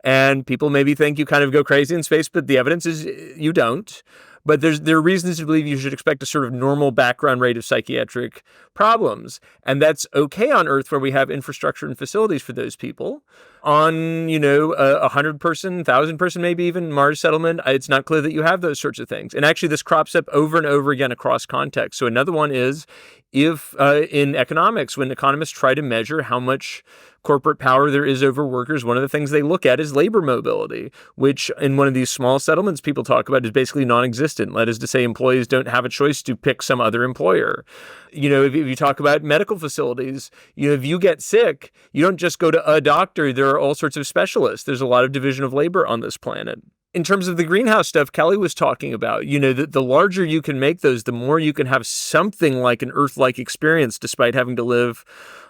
And people maybe think you kind of go crazy in space, but the evidence is you don't. But there are reasons to believe you should expect a sort of normal background rate of psychiatric problems. And that's okay on Earth, where we have infrastructure and facilities for those people. On, 100-person, 1,000-person, maybe even Mars settlement, it's not clear that you have those sorts of things. And actually, this crops up over and over again across contexts. So another one is if in economics, when economists try to measure how much corporate power there is over workers, one of the things they look at is labor mobility, which in one of these small settlements people talk about is basically non-existent. That is to say, employees don't have a choice to pick some other employer. If you talk about medical facilities, if you get sick, you don't just go to a doctor. There there are all sorts of specialists. There's a lot of division of labor on this planet. In terms of the greenhouse stuff Kelly was talking about, the larger you can make those, the more you can have something like an Earth-like experience despite having to live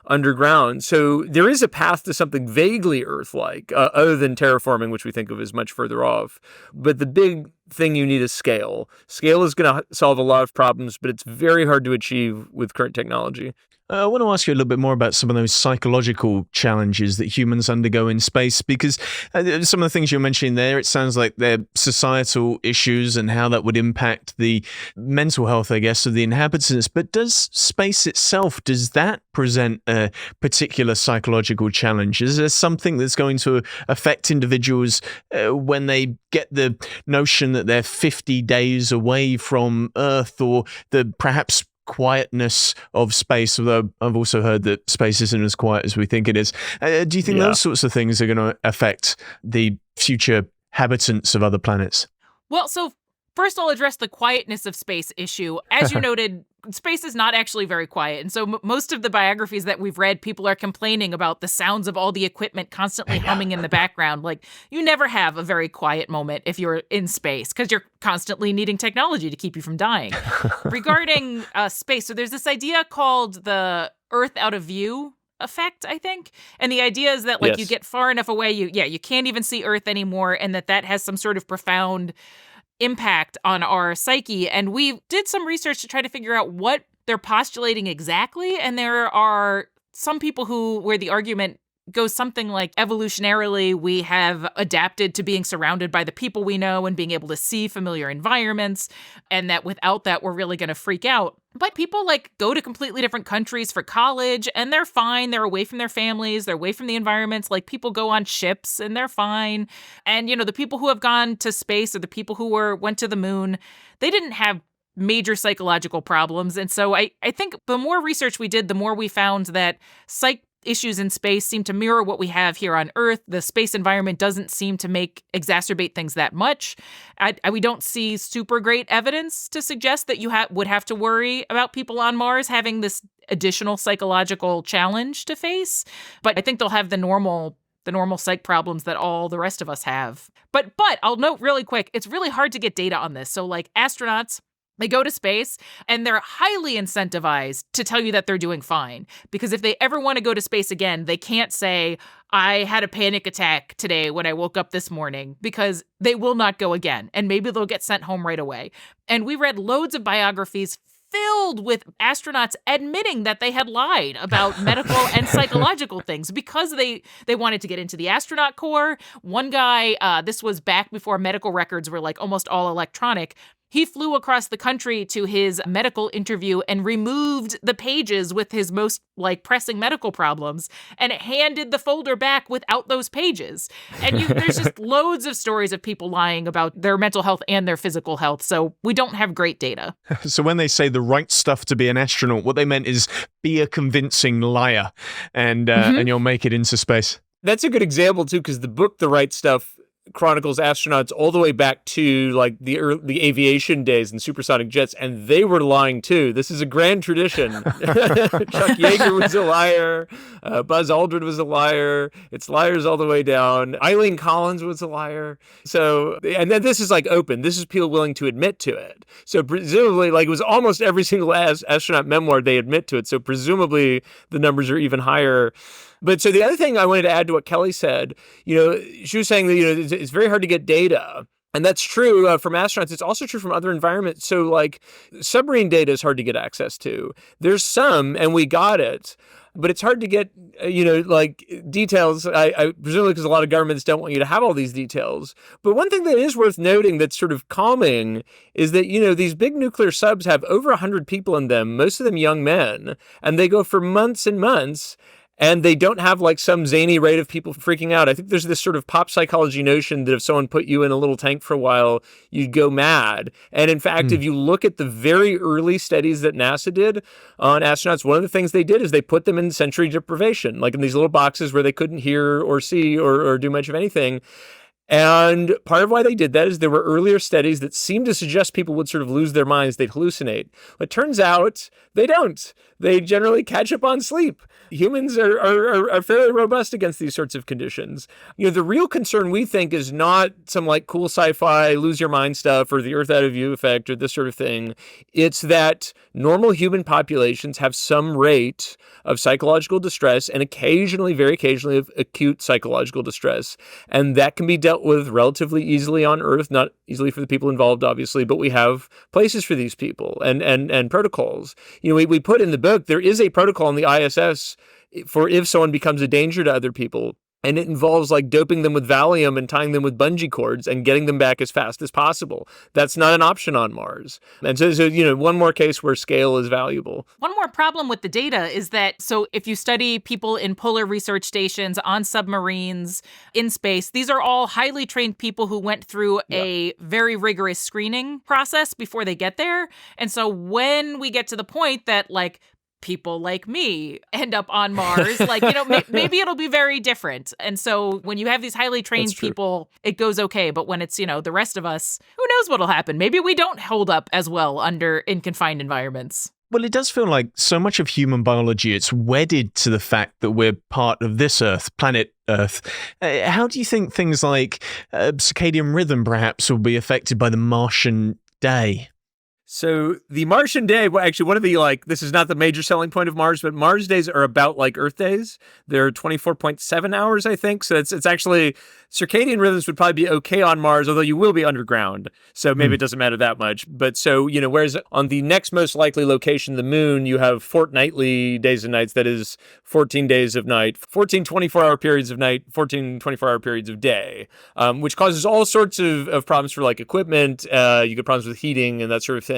underground. So there is a path to something vaguely Earth-like, other than terraforming, which we think of as much further off. But the big thing you need is scale. Scale is going to solve a lot of problems, but it's very hard to achieve with current technology. I want to ask you a little bit more about some of those psychological challenges that humans undergo in space, because some of the things you're mentioning there, it sounds like they're societal issues and how that would impact the mental health, I guess, of the inhabitants. But does space itself, does that present a particular psychological challenge? Is there something that's going to affect individuals when they get the notion that they're 50 days away from Earth, or the perhaps quietness of space, although I've also heard that space isn't as quiet as we think it is. Do you think those sorts of things are going to affect the future habitants of other planets? Well, so first I'll address the quietness of space issue. As you noted, space is not actually very quiet. And so most of the biographies that we've read, people are complaining about the sounds of all the equipment constantly humming in the background. Like, you never have a very quiet moment if you're in space because you're constantly needing technology to keep you from dying. Regarding space, so there's this idea called the Earth out of view effect, I think. And the idea is that you get far enough away, you can't even see Earth anymore, and that has some sort of profound impact on our psyche. And we did some research to try to figure out what they're postulating exactly. And there are some people where the argument goes something like, evolutionarily, we have adapted to being surrounded by the people we know and being able to see familiar environments, and that without that, we're really going to freak out. But people go to completely different countries for college, and they're fine. They're away from their families. They're away from the environments. People go on ships, and they're fine. And, the people who have gone to space, or the people who went to the moon, they didn't have major psychological problems. And so I think the more research we did, the more we found that psych issues in space seem to mirror what we have here on Earth. The space environment doesn't seem to exacerbate things that much. We don't see super great evidence to suggest that you would have to worry about people on Mars having this additional psychological challenge to face. But I think they'll have the normal psych problems that all the rest of us have. But I'll note really quick, it's really hard to get data on this. So astronauts, they go to space and they're highly incentivized to tell you that they're doing fine. Because if they ever want to go to space again, they can't say, I had a panic attack today when I woke up this morning, because they will not go again. And maybe they'll get sent home right away. And we read loads of biographies filled with astronauts admitting that they had lied about medical and psychological things because they wanted to get into the astronaut corps. One guy, this was back before medical records were almost all electronic. He flew across the country to his medical interview and removed the pages with his most pressing medical problems and handed the folder back without those pages. And there's just loads of stories of people lying about their mental health and their physical health. So we don't have great data. So when they say the right stuff to be an astronaut, what they meant is be a convincing liar and you'll make it into space. That's a good example, too, because the book, The Right Stuff, chronicles astronauts all the way back to the aviation days and supersonic jets, and they were lying too. This is a grand tradition. Chuck Yeager was a liar. Buzz Aldrin was a liar. It's liars all the way down. Eileen Collins was a liar. So, and then this is open. This is people willing to admit to it. So presumably, it was almost every single astronaut memoir, they admit to it. So presumably the numbers are even higher. But so the other thing I wanted to add to what Kelly said, she was saying that, it's very hard to get data. And that's true from astronauts. It's also true from other environments. So submarine data is hard to get access to. There's some, and we got it. But it's hard to get, details, I presumably because a lot of governments don't want you to have all these details. But one thing that is worth noting that's sort of calming is that, these big nuclear subs have over 100 people in them, most of them young men, and they go for months and months. And they don't have some zany rate of people freaking out. I think there's this sort of pop psychology notion that if someone put you in a little tank for a while, you'd go mad. And in fact, if you look at the very early studies that NASA did on astronauts, one of the things they did is they put them in sensory deprivation, in these little boxes where they couldn't hear or see or do much of anything. And part of why they did that is there were earlier studies that seemed to suggest people would sort of lose their minds, they'd hallucinate. But it turns out they don't. They generally catch up on sleep. Humans are fairly robust against these sorts of conditions. The real concern, we think, is not some like cool sci-fi lose your mind stuff or the Earth out of view effect or this sort of thing. It's that normal human populations have some rate of psychological distress and occasionally, very occasionally, of acute psychological distress. And that can be dealt with relatively easily on Earth, not easily for the people involved, obviously, but we have places for these people and protocols. We put in the book, there is a protocol in the ISS for if someone becomes a danger to other people. And it involves like doping them with Valium and tying them with bungee cords and getting them back as fast as possible. That's not an option on Mars. And so one more case where scale is valuable. One more problem with the data is that, so if you study people in polar research stations, on submarines, in space, these are all highly trained people who went through a very rigorous screening process before they get there. And so when we get to the point that like people like me end up on Mars, maybe it'll be very different. And so when you have these highly trained people, it goes okay. But when it's, the rest of us, who knows what'll happen? Maybe we don't hold up as well in confined environments. Well, it does feel like so much of human biology, it's wedded to the fact that we're part of this Earth, planet Earth. How do you think things like circadian rhythm perhaps will be affected by the Martian day? So the Martian day, well, actually, one of the, this is not the major selling point of Mars, but Mars days are about like Earth days. They're 24.7 hours, I think. So it's actually, circadian rhythms would probably be okay on Mars, although you will be underground. So maybe it doesn't matter that much. But so, whereas on the next most likely location, the moon, you have fortnightly days and nights. That is 14 days of night, 14 24-hour periods of night, 14 24-hour periods of day, which causes all sorts of problems for like equipment. You get problems with heating and that sort of thing.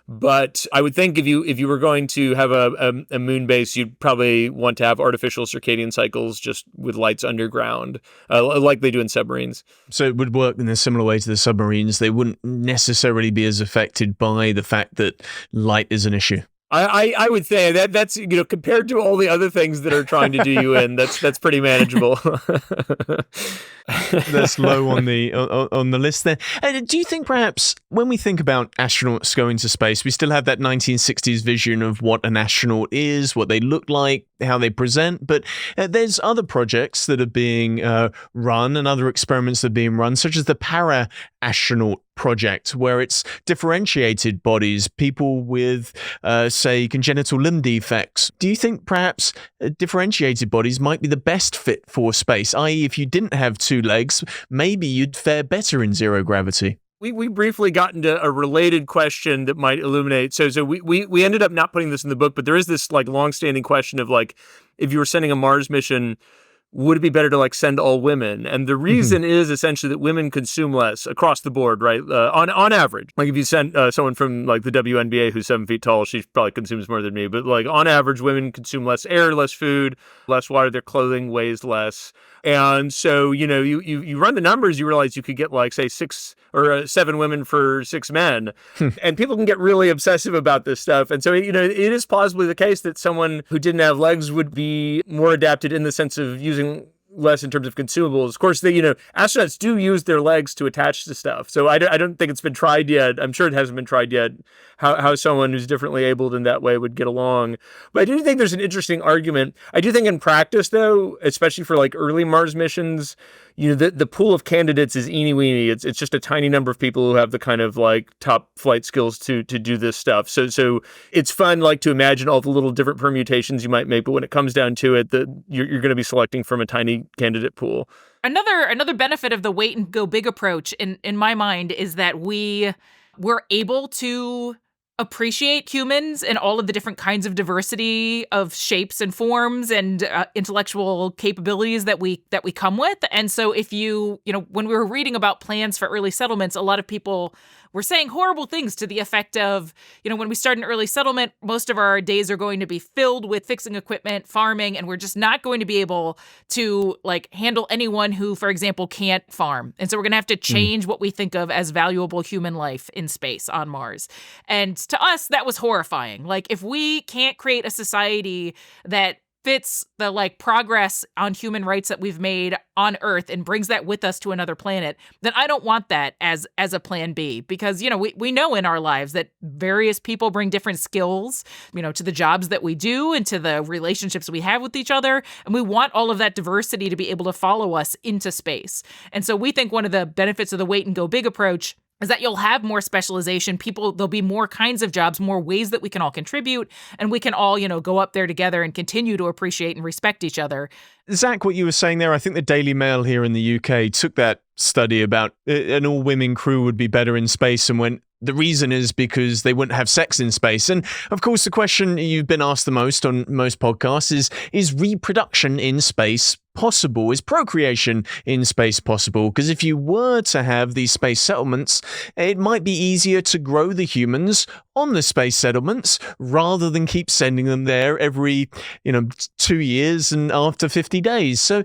But I would think if you were going to have a moon base, you'd probably want to have artificial circadian cycles just with lights underground, like they do in submarines. So it would work in a similar way to the submarines. They wouldn't necessarily be as affected by the fact that light is an issue. I would say that's compared to all the other things that are trying to do you in, that's pretty manageable. That's low on the list there. And do you think perhaps when we think about astronauts going to space, we still have that 1960s vision of what an astronaut is, what they look like, how they present, but there's other projects that are being run and other experiments that are being run, such as the para-astronaut project, where it's differentiated bodies, people with, say, congenital limb defects. Do you think perhaps differentiated bodies might be the best fit for space, i.e. if you didn't have two legs, maybe you'd fare better in zero gravity? We briefly got into a related question that might illuminate. So we ended up not putting this in the book, but there is this like longstanding question of like, if you were sending a Mars mission, would it be better to like send all women? And the reason is essentially that women consume less across the board, right? On average, like if you send someone from like the WNBA who's 7 feet tall, she probably consumes more than me. But like on average, women consume less air, less food, less water. Their clothing weighs less. And so, you run the numbers, you realize you could get like, say, 6 or 7 women for 6 men. And people can get really obsessive about this stuff. And so, it is plausibly the case that someone who didn't have legs would be more adapted in the sense of using less in terms of consumables. Of course, astronauts do use their legs to attach to stuff. So I don't think it's been tried yet. I'm sure it hasn't been tried yet how someone who's differently abled in that way would get along. But I do think there's an interesting argument. I do think in practice, though, especially for like early Mars missions, the pool of candidates is eeny weeny. It's just a tiny number of people who have the kind of like top flight skills to do this stuff. So it's fun like to imagine all the little different permutations you might make, but when it comes down to it, you're going to be selecting from a tiny candidate pool. Another benefit of the wait and go big approach in my mind is that we're able to appreciate humans and all of the different kinds of diversity of shapes and forms and intellectual capabilities that we come with. And so if when we were reading about plans for early settlements, a lot of people were saying horrible things to the effect of, when we start an early settlement, most of our days are going to be filled with fixing equipment, farming, and we're just not going to be able to like handle anyone who, for example, can't farm. And so we're going to have to change what we think of as valuable human life in space on Mars. And to us, that was horrifying. Like if we can't create a society that fits the progress on human rights that we've made on Earth and brings that with us to another planet, then I don't want that as a plan B, because, we know in our lives that various people bring different skills, to the jobs that we do and to the relationships we have with each other. And we want all of that diversity to be able to follow us into space. And so we think one of the benefits of the wait and go big approach is that you'll have more specialization. There'll be more kinds of jobs, more ways that we can all contribute, and we can all, go up there together and continue to appreciate and respect each other. Zach, what you were saying there, I think the Daily Mail here in the UK took that study about an all-women crew would be better in space and went, the reason is because they wouldn't have sex in space. And of course, the question you've been asked the most on most podcasts is reproduction in space possible? Is procreation in space possible? Because if you were to have these space settlements, it might be easier to grow the humans on the space settlements rather than keep sending them there every, 2 years and after 50 days. So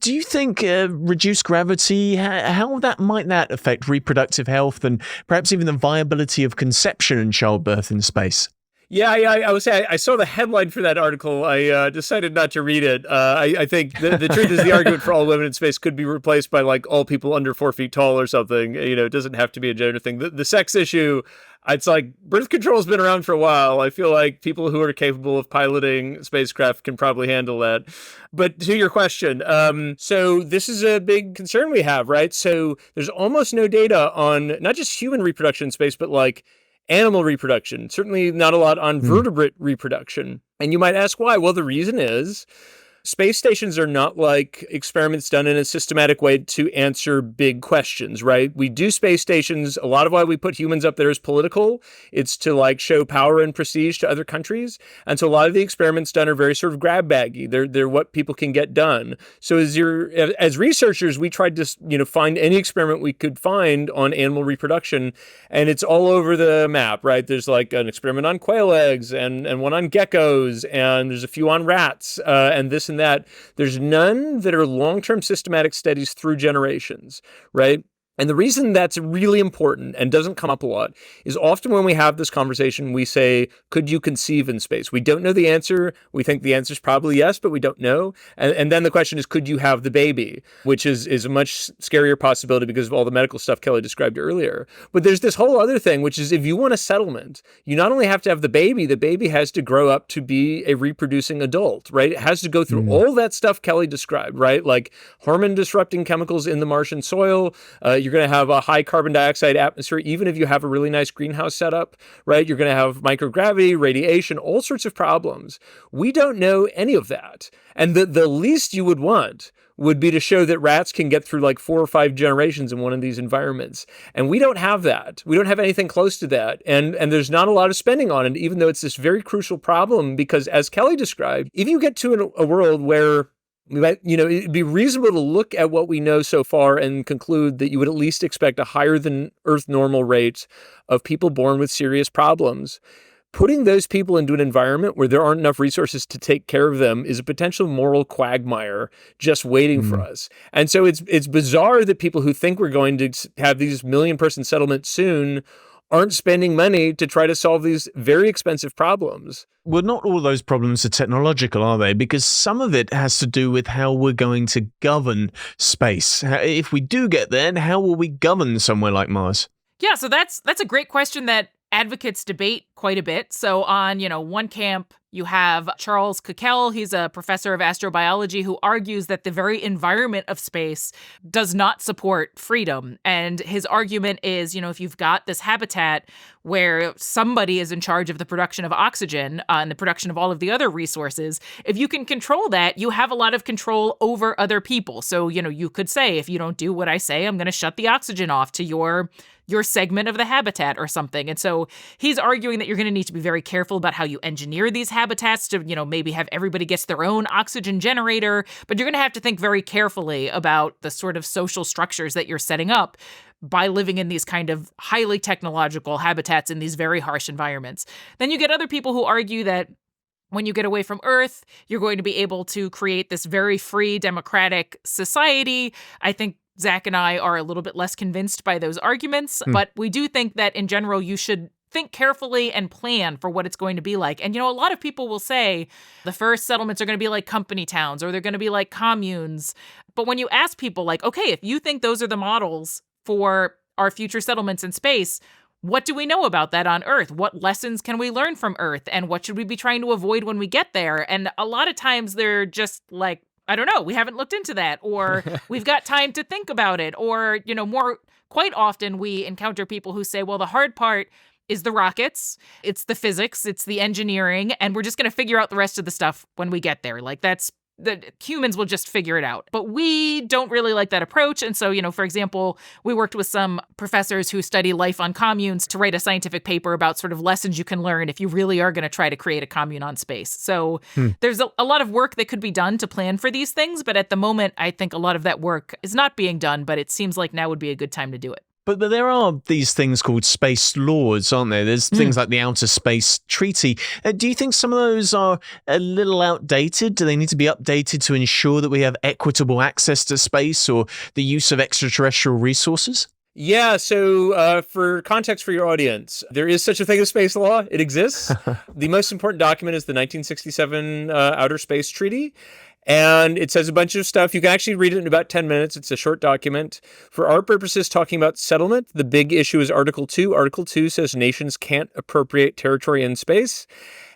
do you think reduced gravity, how might that affect reproductive health and perhaps even the viability of conception and childbirth in space? Yeah, I would say I saw the headline for that article. I decided not to read it. I think the truth is the argument for all women in space could be replaced by all people under 4 feet tall or something. It doesn't have to be a gender thing. The sex issue, it's birth control has been around for a while. I feel like people who are capable of piloting spacecraft can probably handle that. But to your question, so this is a big concern we have, right? So there's almost no data on not just human reproduction in space, but animal reproduction, certainly not a lot on vertebrate reproduction. And you might ask why? Well, the reason is space stations are not like experiments done in a systematic way to answer big questions, right? We do space stations. A lot of why we put humans up there is political. It's to show power and prestige to other countries. And so a lot of the experiments done are very sort of grab baggy. They're what people can get done. So as researchers, we tried to, find any experiment we could find on animal reproduction, and it's all over the map, right? There's an experiment on quail eggs and one on geckos, and there's a few on rats, and this and that. There's none that are long-term systematic studies through generations, right? And the reason that's really important and doesn't come up a lot is often when we have this conversation, we say, could you conceive in space? We don't know the answer. We think the answer is probably yes, but we don't know. And then the question is, could you have the baby? Which is a much scarier possibility because of all the medical stuff Kelly described earlier. But there's this whole other thing, which is if you want a settlement, you not only have to have the baby has to grow up to be a reproducing adult, right? It has to go through all that stuff Kelly described, right? Like hormone disrupting chemicals in the Martian soil. You're going to have a high carbon dioxide atmosphere, even if you have a really nice greenhouse setup, right? You're going to have microgravity, radiation, all sorts of problems. We don't know any of that. And the least you would want would be to show that rats can get through 4 or 5 generations in one of these environments. And we don't have that. We don't have anything close to that. And there's not a lot of spending on it, even though it's this very crucial problem, because as Kelly described, if you get to a world where it'd be reasonable to look at what we know so far and conclude that you would at least expect a higher than Earth normal rate of people born with serious problems. Putting those people into an environment where there aren't enough resources to take care of them is a potential moral quagmire just waiting for us. And so it's bizarre that people who think we're going to have these 1 million person settlements soon aren't spending money to try to solve these very expensive problems. Well, not all those problems are technological, are they? Because some of it has to do with how we're going to govern space. If we do get there, how will we govern somewhere like Mars? Yeah, so that's a great question that advocates debate quite a bit. So on, one camp, you have Charles Kukel. He's a professor of astrobiology who argues that the very environment of space does not support freedom. And his argument is, if you've got this habitat where somebody is in charge of the production of oxygen and the production of all of the other resources, if you can control that, you have a lot of control over other people. So, you could say, if you don't do what I say, I'm going to shut the oxygen off to your segment of the habitat or something. And so he's arguing that you're going to need to be very careful about how you engineer these habitats to, maybe have everybody gets their own oxygen generator, but you're going to have to think very carefully about the sort of social structures that you're setting up by living in these kind of highly technological habitats in these very harsh environments. Then you get other people who argue that when you get away from Earth, you're going to be able to create this very free, democratic society. I think Zach and I are a little bit less convinced by those arguments, but we do think that in general, you should think carefully and plan for what it's going to be like. And, a lot of people will say the first settlements are going to be like company towns or they're going to be like communes. But when you ask people like, okay, if you think those are the models for our future settlements in space, what do we know about that on Earth? What lessons can we learn from Earth? And what should we be trying to avoid when we get there? And a lot of times they're just like, I don't know, we haven't looked into that, or we've got time to think about it. Or, quite often we encounter people who say, well, the hard part is the rockets, it's the physics, it's the engineering, and we're just going to figure out the rest of the stuff when we get there. Like the humans will just figure it out. But we don't really like that approach. And so, for example, we worked with some professors who study life on communes to write a scientific paper about sort of lessons you can learn if you really are going to try to create a commune on space. So there's a lot of work that could be done to plan for these things. But at the moment, I think a lot of that work is not being done, but it seems like now would be a good time to do it. But there are these things called space laws, aren't there? There's things like the Outer Space Treaty. Do you think some of those are a little outdated? Do they need to be updated to ensure that we have equitable access to space or the use of extraterrestrial resources? Yeah, so for context for your audience, there is such a thing as space law. It exists. The most important document is the 1967 Outer Space Treaty. And it says a bunch of stuff. You can actually read it in about 10 minutes. It's a short document. For our purposes, talking about settlement, the big issue is Article 2. Article 2 says nations can't appropriate territory in space.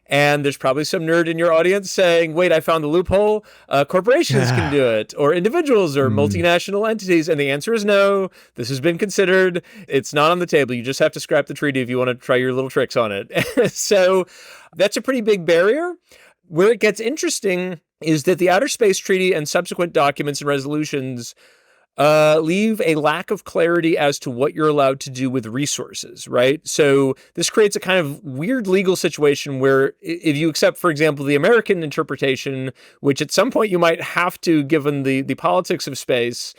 And there's probably some nerd in your audience saying, wait, I found the loophole. Corporations can do it, or individuals or multinational entities. And the answer is no. This has been considered. It's not on the table. You just have to scrap the treaty if you want to try your little tricks on it. So that's a pretty big barrier. Where it gets interesting is that the Outer Space Treaty and subsequent documents and resolutions leave a lack of clarity as to what you're allowed to do with resources, right? So this creates a kind of weird legal situation where if you accept, for example, the American interpretation, which at some point you might have to, given the politics of space,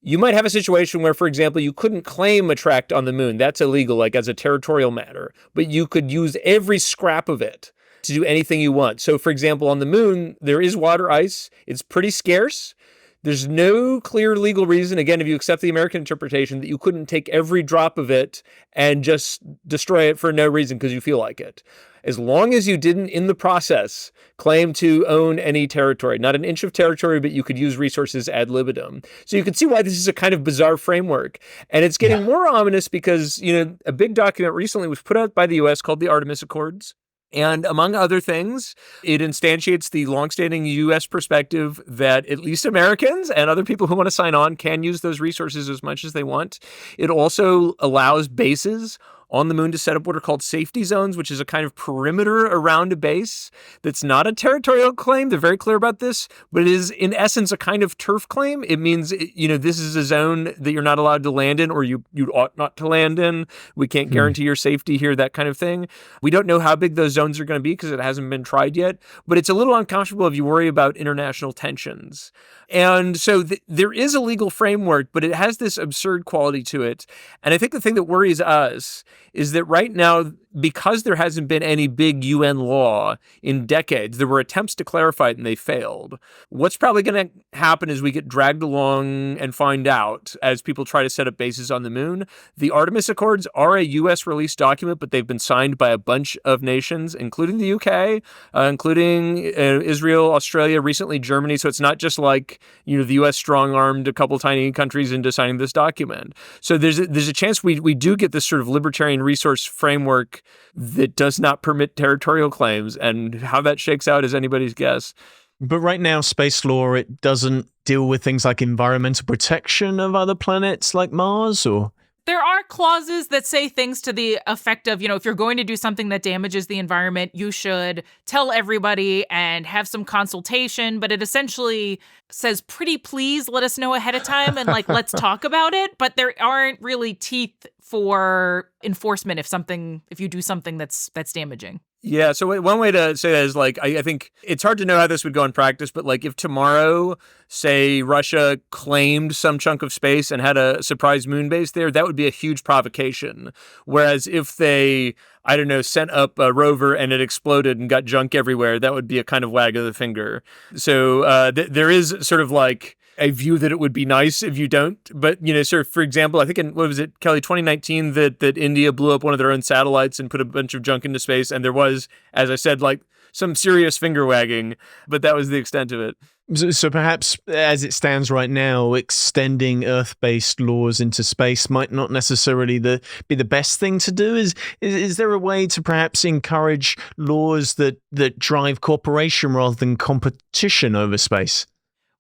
you might have a situation where, for example, you couldn't claim a tract on the moon. That's illegal, like as a territorial matter, but you could use every scrap of it to do anything you want. So, for example, on the moon, there is water ice. It's pretty scarce. There's no clear legal reason, again, if you accept the American interpretation, that you couldn't take every drop of it and just destroy it for no reason because you feel like it. As long as you didn't, in the process, claim to own any territory, not an inch of territory, but you could use resources ad libitum. So you can see why this is a kind of bizarre framework. And it's getting more ominous because, a big document recently was put out by the U.S. called the Artemis Accords. And among other things, it instantiates the longstanding U.S. perspective that at least Americans and other people who want to sign on can use those resources as much as they want. It also allows bases on the moon to set up what are called safety zones, which is a kind of perimeter around a base that's not a territorial claim. They're very clear about this, but it is in essence a kind of turf claim. It means, this is a zone that you're not allowed to land in, or you ought not to land in. We can't guarantee your safety here, that kind of thing. We don't know how big those zones are going to be because it hasn't been tried yet, but it's a little uncomfortable if you worry about international tensions. And so there is a legal framework, but it has this absurd quality to it. And I think the thing that worries us is that right now, because there hasn't been any big UN law in decades, there were attempts to clarify it and they failed. What's probably going to happen is we get dragged along and find out as people try to set up bases on the moon. The Artemis Accords are a U.S. released document, but they've been signed by a bunch of nations, including the UK, including Israel, Australia, recently Germany. So it's not just like, the U.S. strong-armed a couple tiny countries into signing this document. So there's a chance we do get this sort of libertarian resource framework that does not permit territorial claims, and how that shakes out is anybody's guess. But right now, space law, it doesn't deal with things like environmental protection of other planets like Mars, or? There are clauses that say things to the effect of, if you're going to do something that damages the environment, you should tell everybody and have some consultation. But it essentially says, pretty please let us know ahead of time and let's talk about it. But there aren't really teeth for enforcement if you do something that's damaging. Yeah, so one way to say that is I think it's hard to know how this would go in practice, but if tomorrow, say, Russia claimed some chunk of space and had a surprise moon base there, that would be a huge provocation. Whereas if they, sent up a rover and it exploded and got junk everywhere, that would be a kind of wag of the finger. So there is sort of a view that it would be nice if you don't. But, sort of, for example, I think in, what was it, Kelly, 2019, that India blew up one of their own satellites and put a bunch of junk into space. And there was, as I said, like some serious finger wagging, but that was the extent of it. So perhaps, as it stands right now, extending Earth-based laws into space might not necessarily be the best thing to do. Is there a way to perhaps encourage laws that drive cooperation rather than competition over space?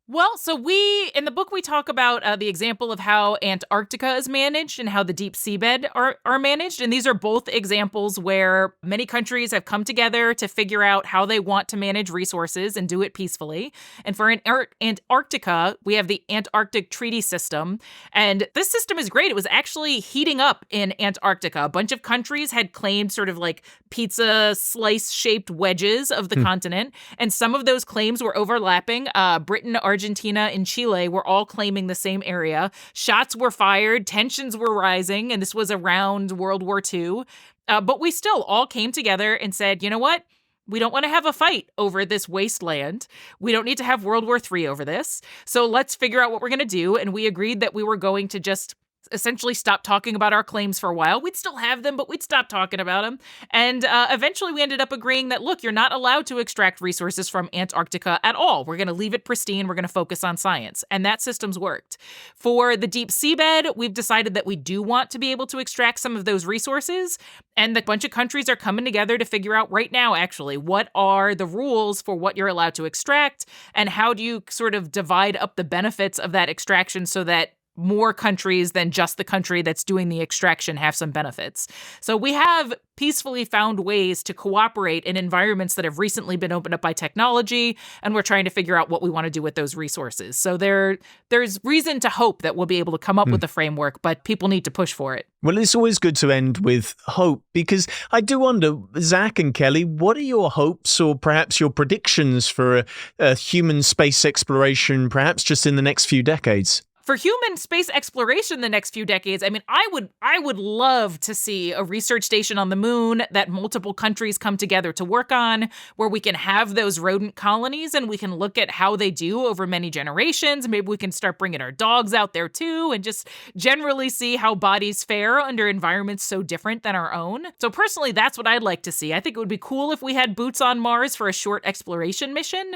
Well, so in the book, we talk about the example of how Antarctica is managed and how the deep seabed are managed. And these are both examples where many countries have come together to figure out how they want to manage resources and do it peacefully. And for Antarctica, we have the Antarctic Treaty System. And this system is great. It was actually heating up in Antarctica. A bunch of countries had claimed sort of like pizza slice-shaped wedges of the continent. And some of those claims were overlapping. Britain, Argentina, and Chile were all claiming the same area. Shots were fired, tensions were rising, and this was around World War II. But we still all came together and said, you know what? We don't want to have a fight over this wasteland. We don't need to have World War III over this. So let's figure out what we're going to do. And we agreed that we were going to just essentially stop talking about our claims for a while. We'd still have them, but we'd stop talking about them. And eventually we ended up agreeing that, look, you're not allowed to extract resources from Antarctica at all. We're going to leave it pristine. We're going to focus on science. And that system's worked. For the deep seabed, we've decided that we do want to be able to extract some of those resources. And a bunch of countries are coming together to figure out right now, actually, what are the rules for what you're allowed to extract, and how do you sort of divide up the benefits of that extraction so that more countries than just the country that's doing the extraction have some benefits. So we have peacefully found ways to cooperate in environments that have recently been opened up by technology, and we're trying to figure out what we want to do with those resources. So there's reason to hope that we'll be able to come up with a framework, but people need to push for it. Well, it's always good to end with hope, because I do wonder, Zach and Kelly, what are your hopes or perhaps your predictions for a human space exploration, perhaps just in the next few decades? For human space exploration the next few decades, I mean, I would love to see a research station on the moon that multiple countries come together to work on, where we can have those rodent colonies and we can look at how they do over many generations. Maybe we can start bringing our dogs out there too and just generally see how bodies fare under environments so different than our own. So personally, that's what I'd like to see. I think it would be cool if we had boots on Mars for a short exploration mission.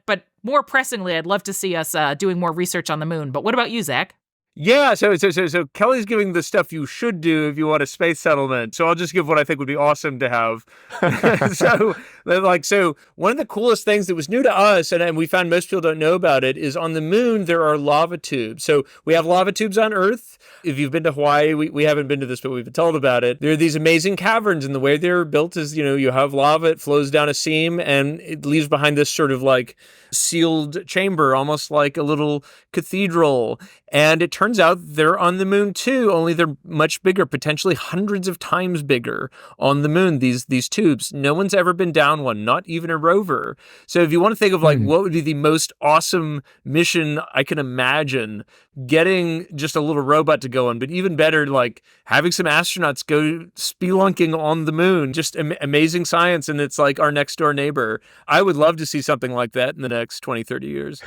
But more pressingly, I'd love to see us doing more research on the moon. But what about you, Zach? Yeah, so Kelly's giving the stuff you should do if you want a space settlement. So I'll just give what I think would be awesome to have. So one of the coolest things that was new to us, and we found most people don't know about it, is on the moon there are lava tubes. So we have lava tubes on Earth. If you've been to Hawaii, we haven't been to this, but we've been told about it. There are these amazing caverns, and the way they're built is, you have lava, it flows down a seam, and it leaves behind this sort of like sealed chamber, almost like a little cathedral. And it turns out they're on the moon too, only they're much bigger, potentially hundreds of times bigger on the moon, these tubes. No one's ever been down one, not even a rover. So if you want to think of like what would be the most awesome mission I can imagine, getting just a little robot to go on, but even better, like having some astronauts go spelunking on the moon, just amazing science. And it's like our next door neighbor. I would love to see something like that in the next 20, 30 years.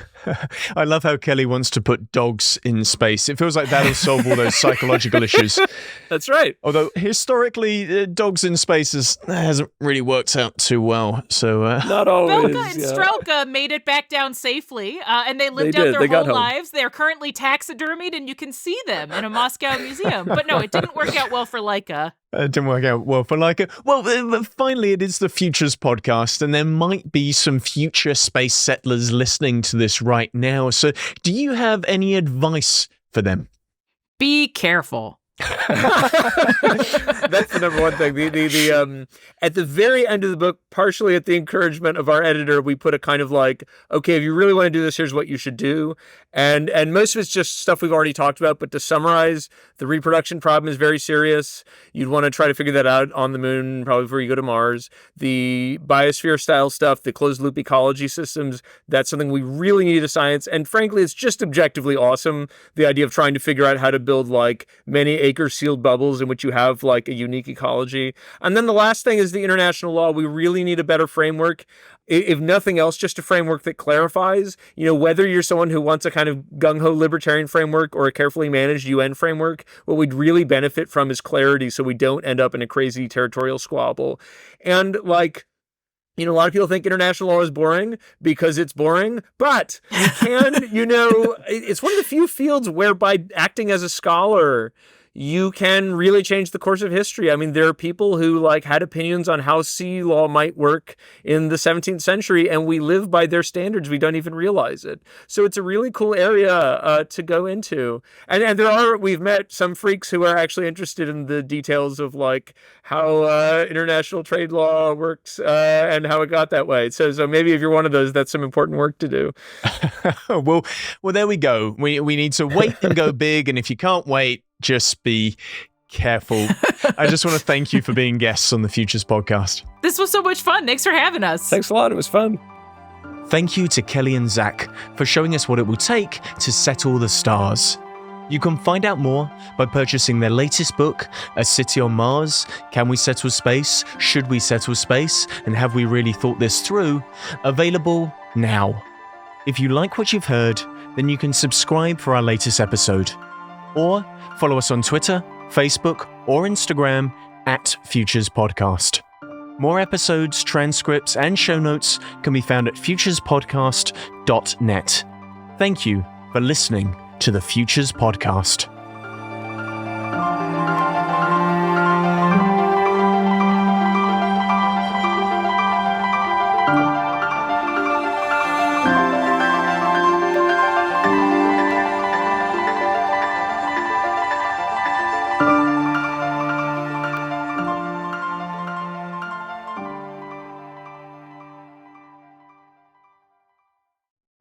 I love how Kelly wants to put dogs in space. It feels like that'll solve all those psychological issues. That's right. Although historically, dogs in space hasn't really worked out too well. So not always. Belka and Strelka made it back down safely, and they lived out their whole lives. They're currently taxidermied, and you can see them in a Moscow museum. But no, it didn't work out well for Laika. It didn't work out well for Laika. Well, finally, it is the Futures podcast, and there might be some future space settlers listening to this right now. So do you have any advice for them? Be careful. That's the number one thing. The at the very end of the book, partially at the encouragement of our editor, we put a kind of like, okay, if you really want to do this, here's what you should do. And most of it's just stuff we've already talked about. But to summarize, the reproduction problem is very serious. You'd want to try to figure that out on the moon, probably before you go to Mars. The biosphere style stuff, the closed loop ecology systems, that's something we really need a science. And frankly, it's just objectively awesome. The idea of trying to figure out how to build like many acre sealed bubbles in which you have like a unique ecology. And then the last thing is the international law. We really need a better framework. If nothing else, just a framework that clarifies, whether you're someone who wants a kind of gung-ho libertarian framework or a carefully managed UN framework, what we'd really benefit from is clarity so we don't end up in a crazy territorial squabble. And a lot of people think international law is boring because it's boring, but you can, it's one of the few fields where by acting as a scholar, you can really change the course of history. I mean, there are people who had opinions on how sea law might work in the 17th century, and we live by their standards. We don't even realize it. So it's a really cool area to go into. And we've met some freaks who are actually interested in the details of how international trade law works and how it got that way. So maybe if you're one of those, that's some important work to do. well, there we go. We need to wait and go big. And if you can't wait, just be careful. I just want to thank you for being guests on the Futures podcast. This was so much fun. Thanks for having us. Thanks a lot. It was fun. Thank you to Kelly and Zach for showing us what it will take to settle the stars. You can find out more by purchasing their latest book, A City on Mars, Can We Settle Space? Should We Settle Space? And Have We Really Thought This Through? Available now. If you like what you've heard, then you can subscribe for our latest episode. Or follow us on Twitter, Facebook, or Instagram at Futures Podcast. More episodes, transcripts, and show notes can be found at futurespodcast.net. Thank you for listening to the Futures Podcast.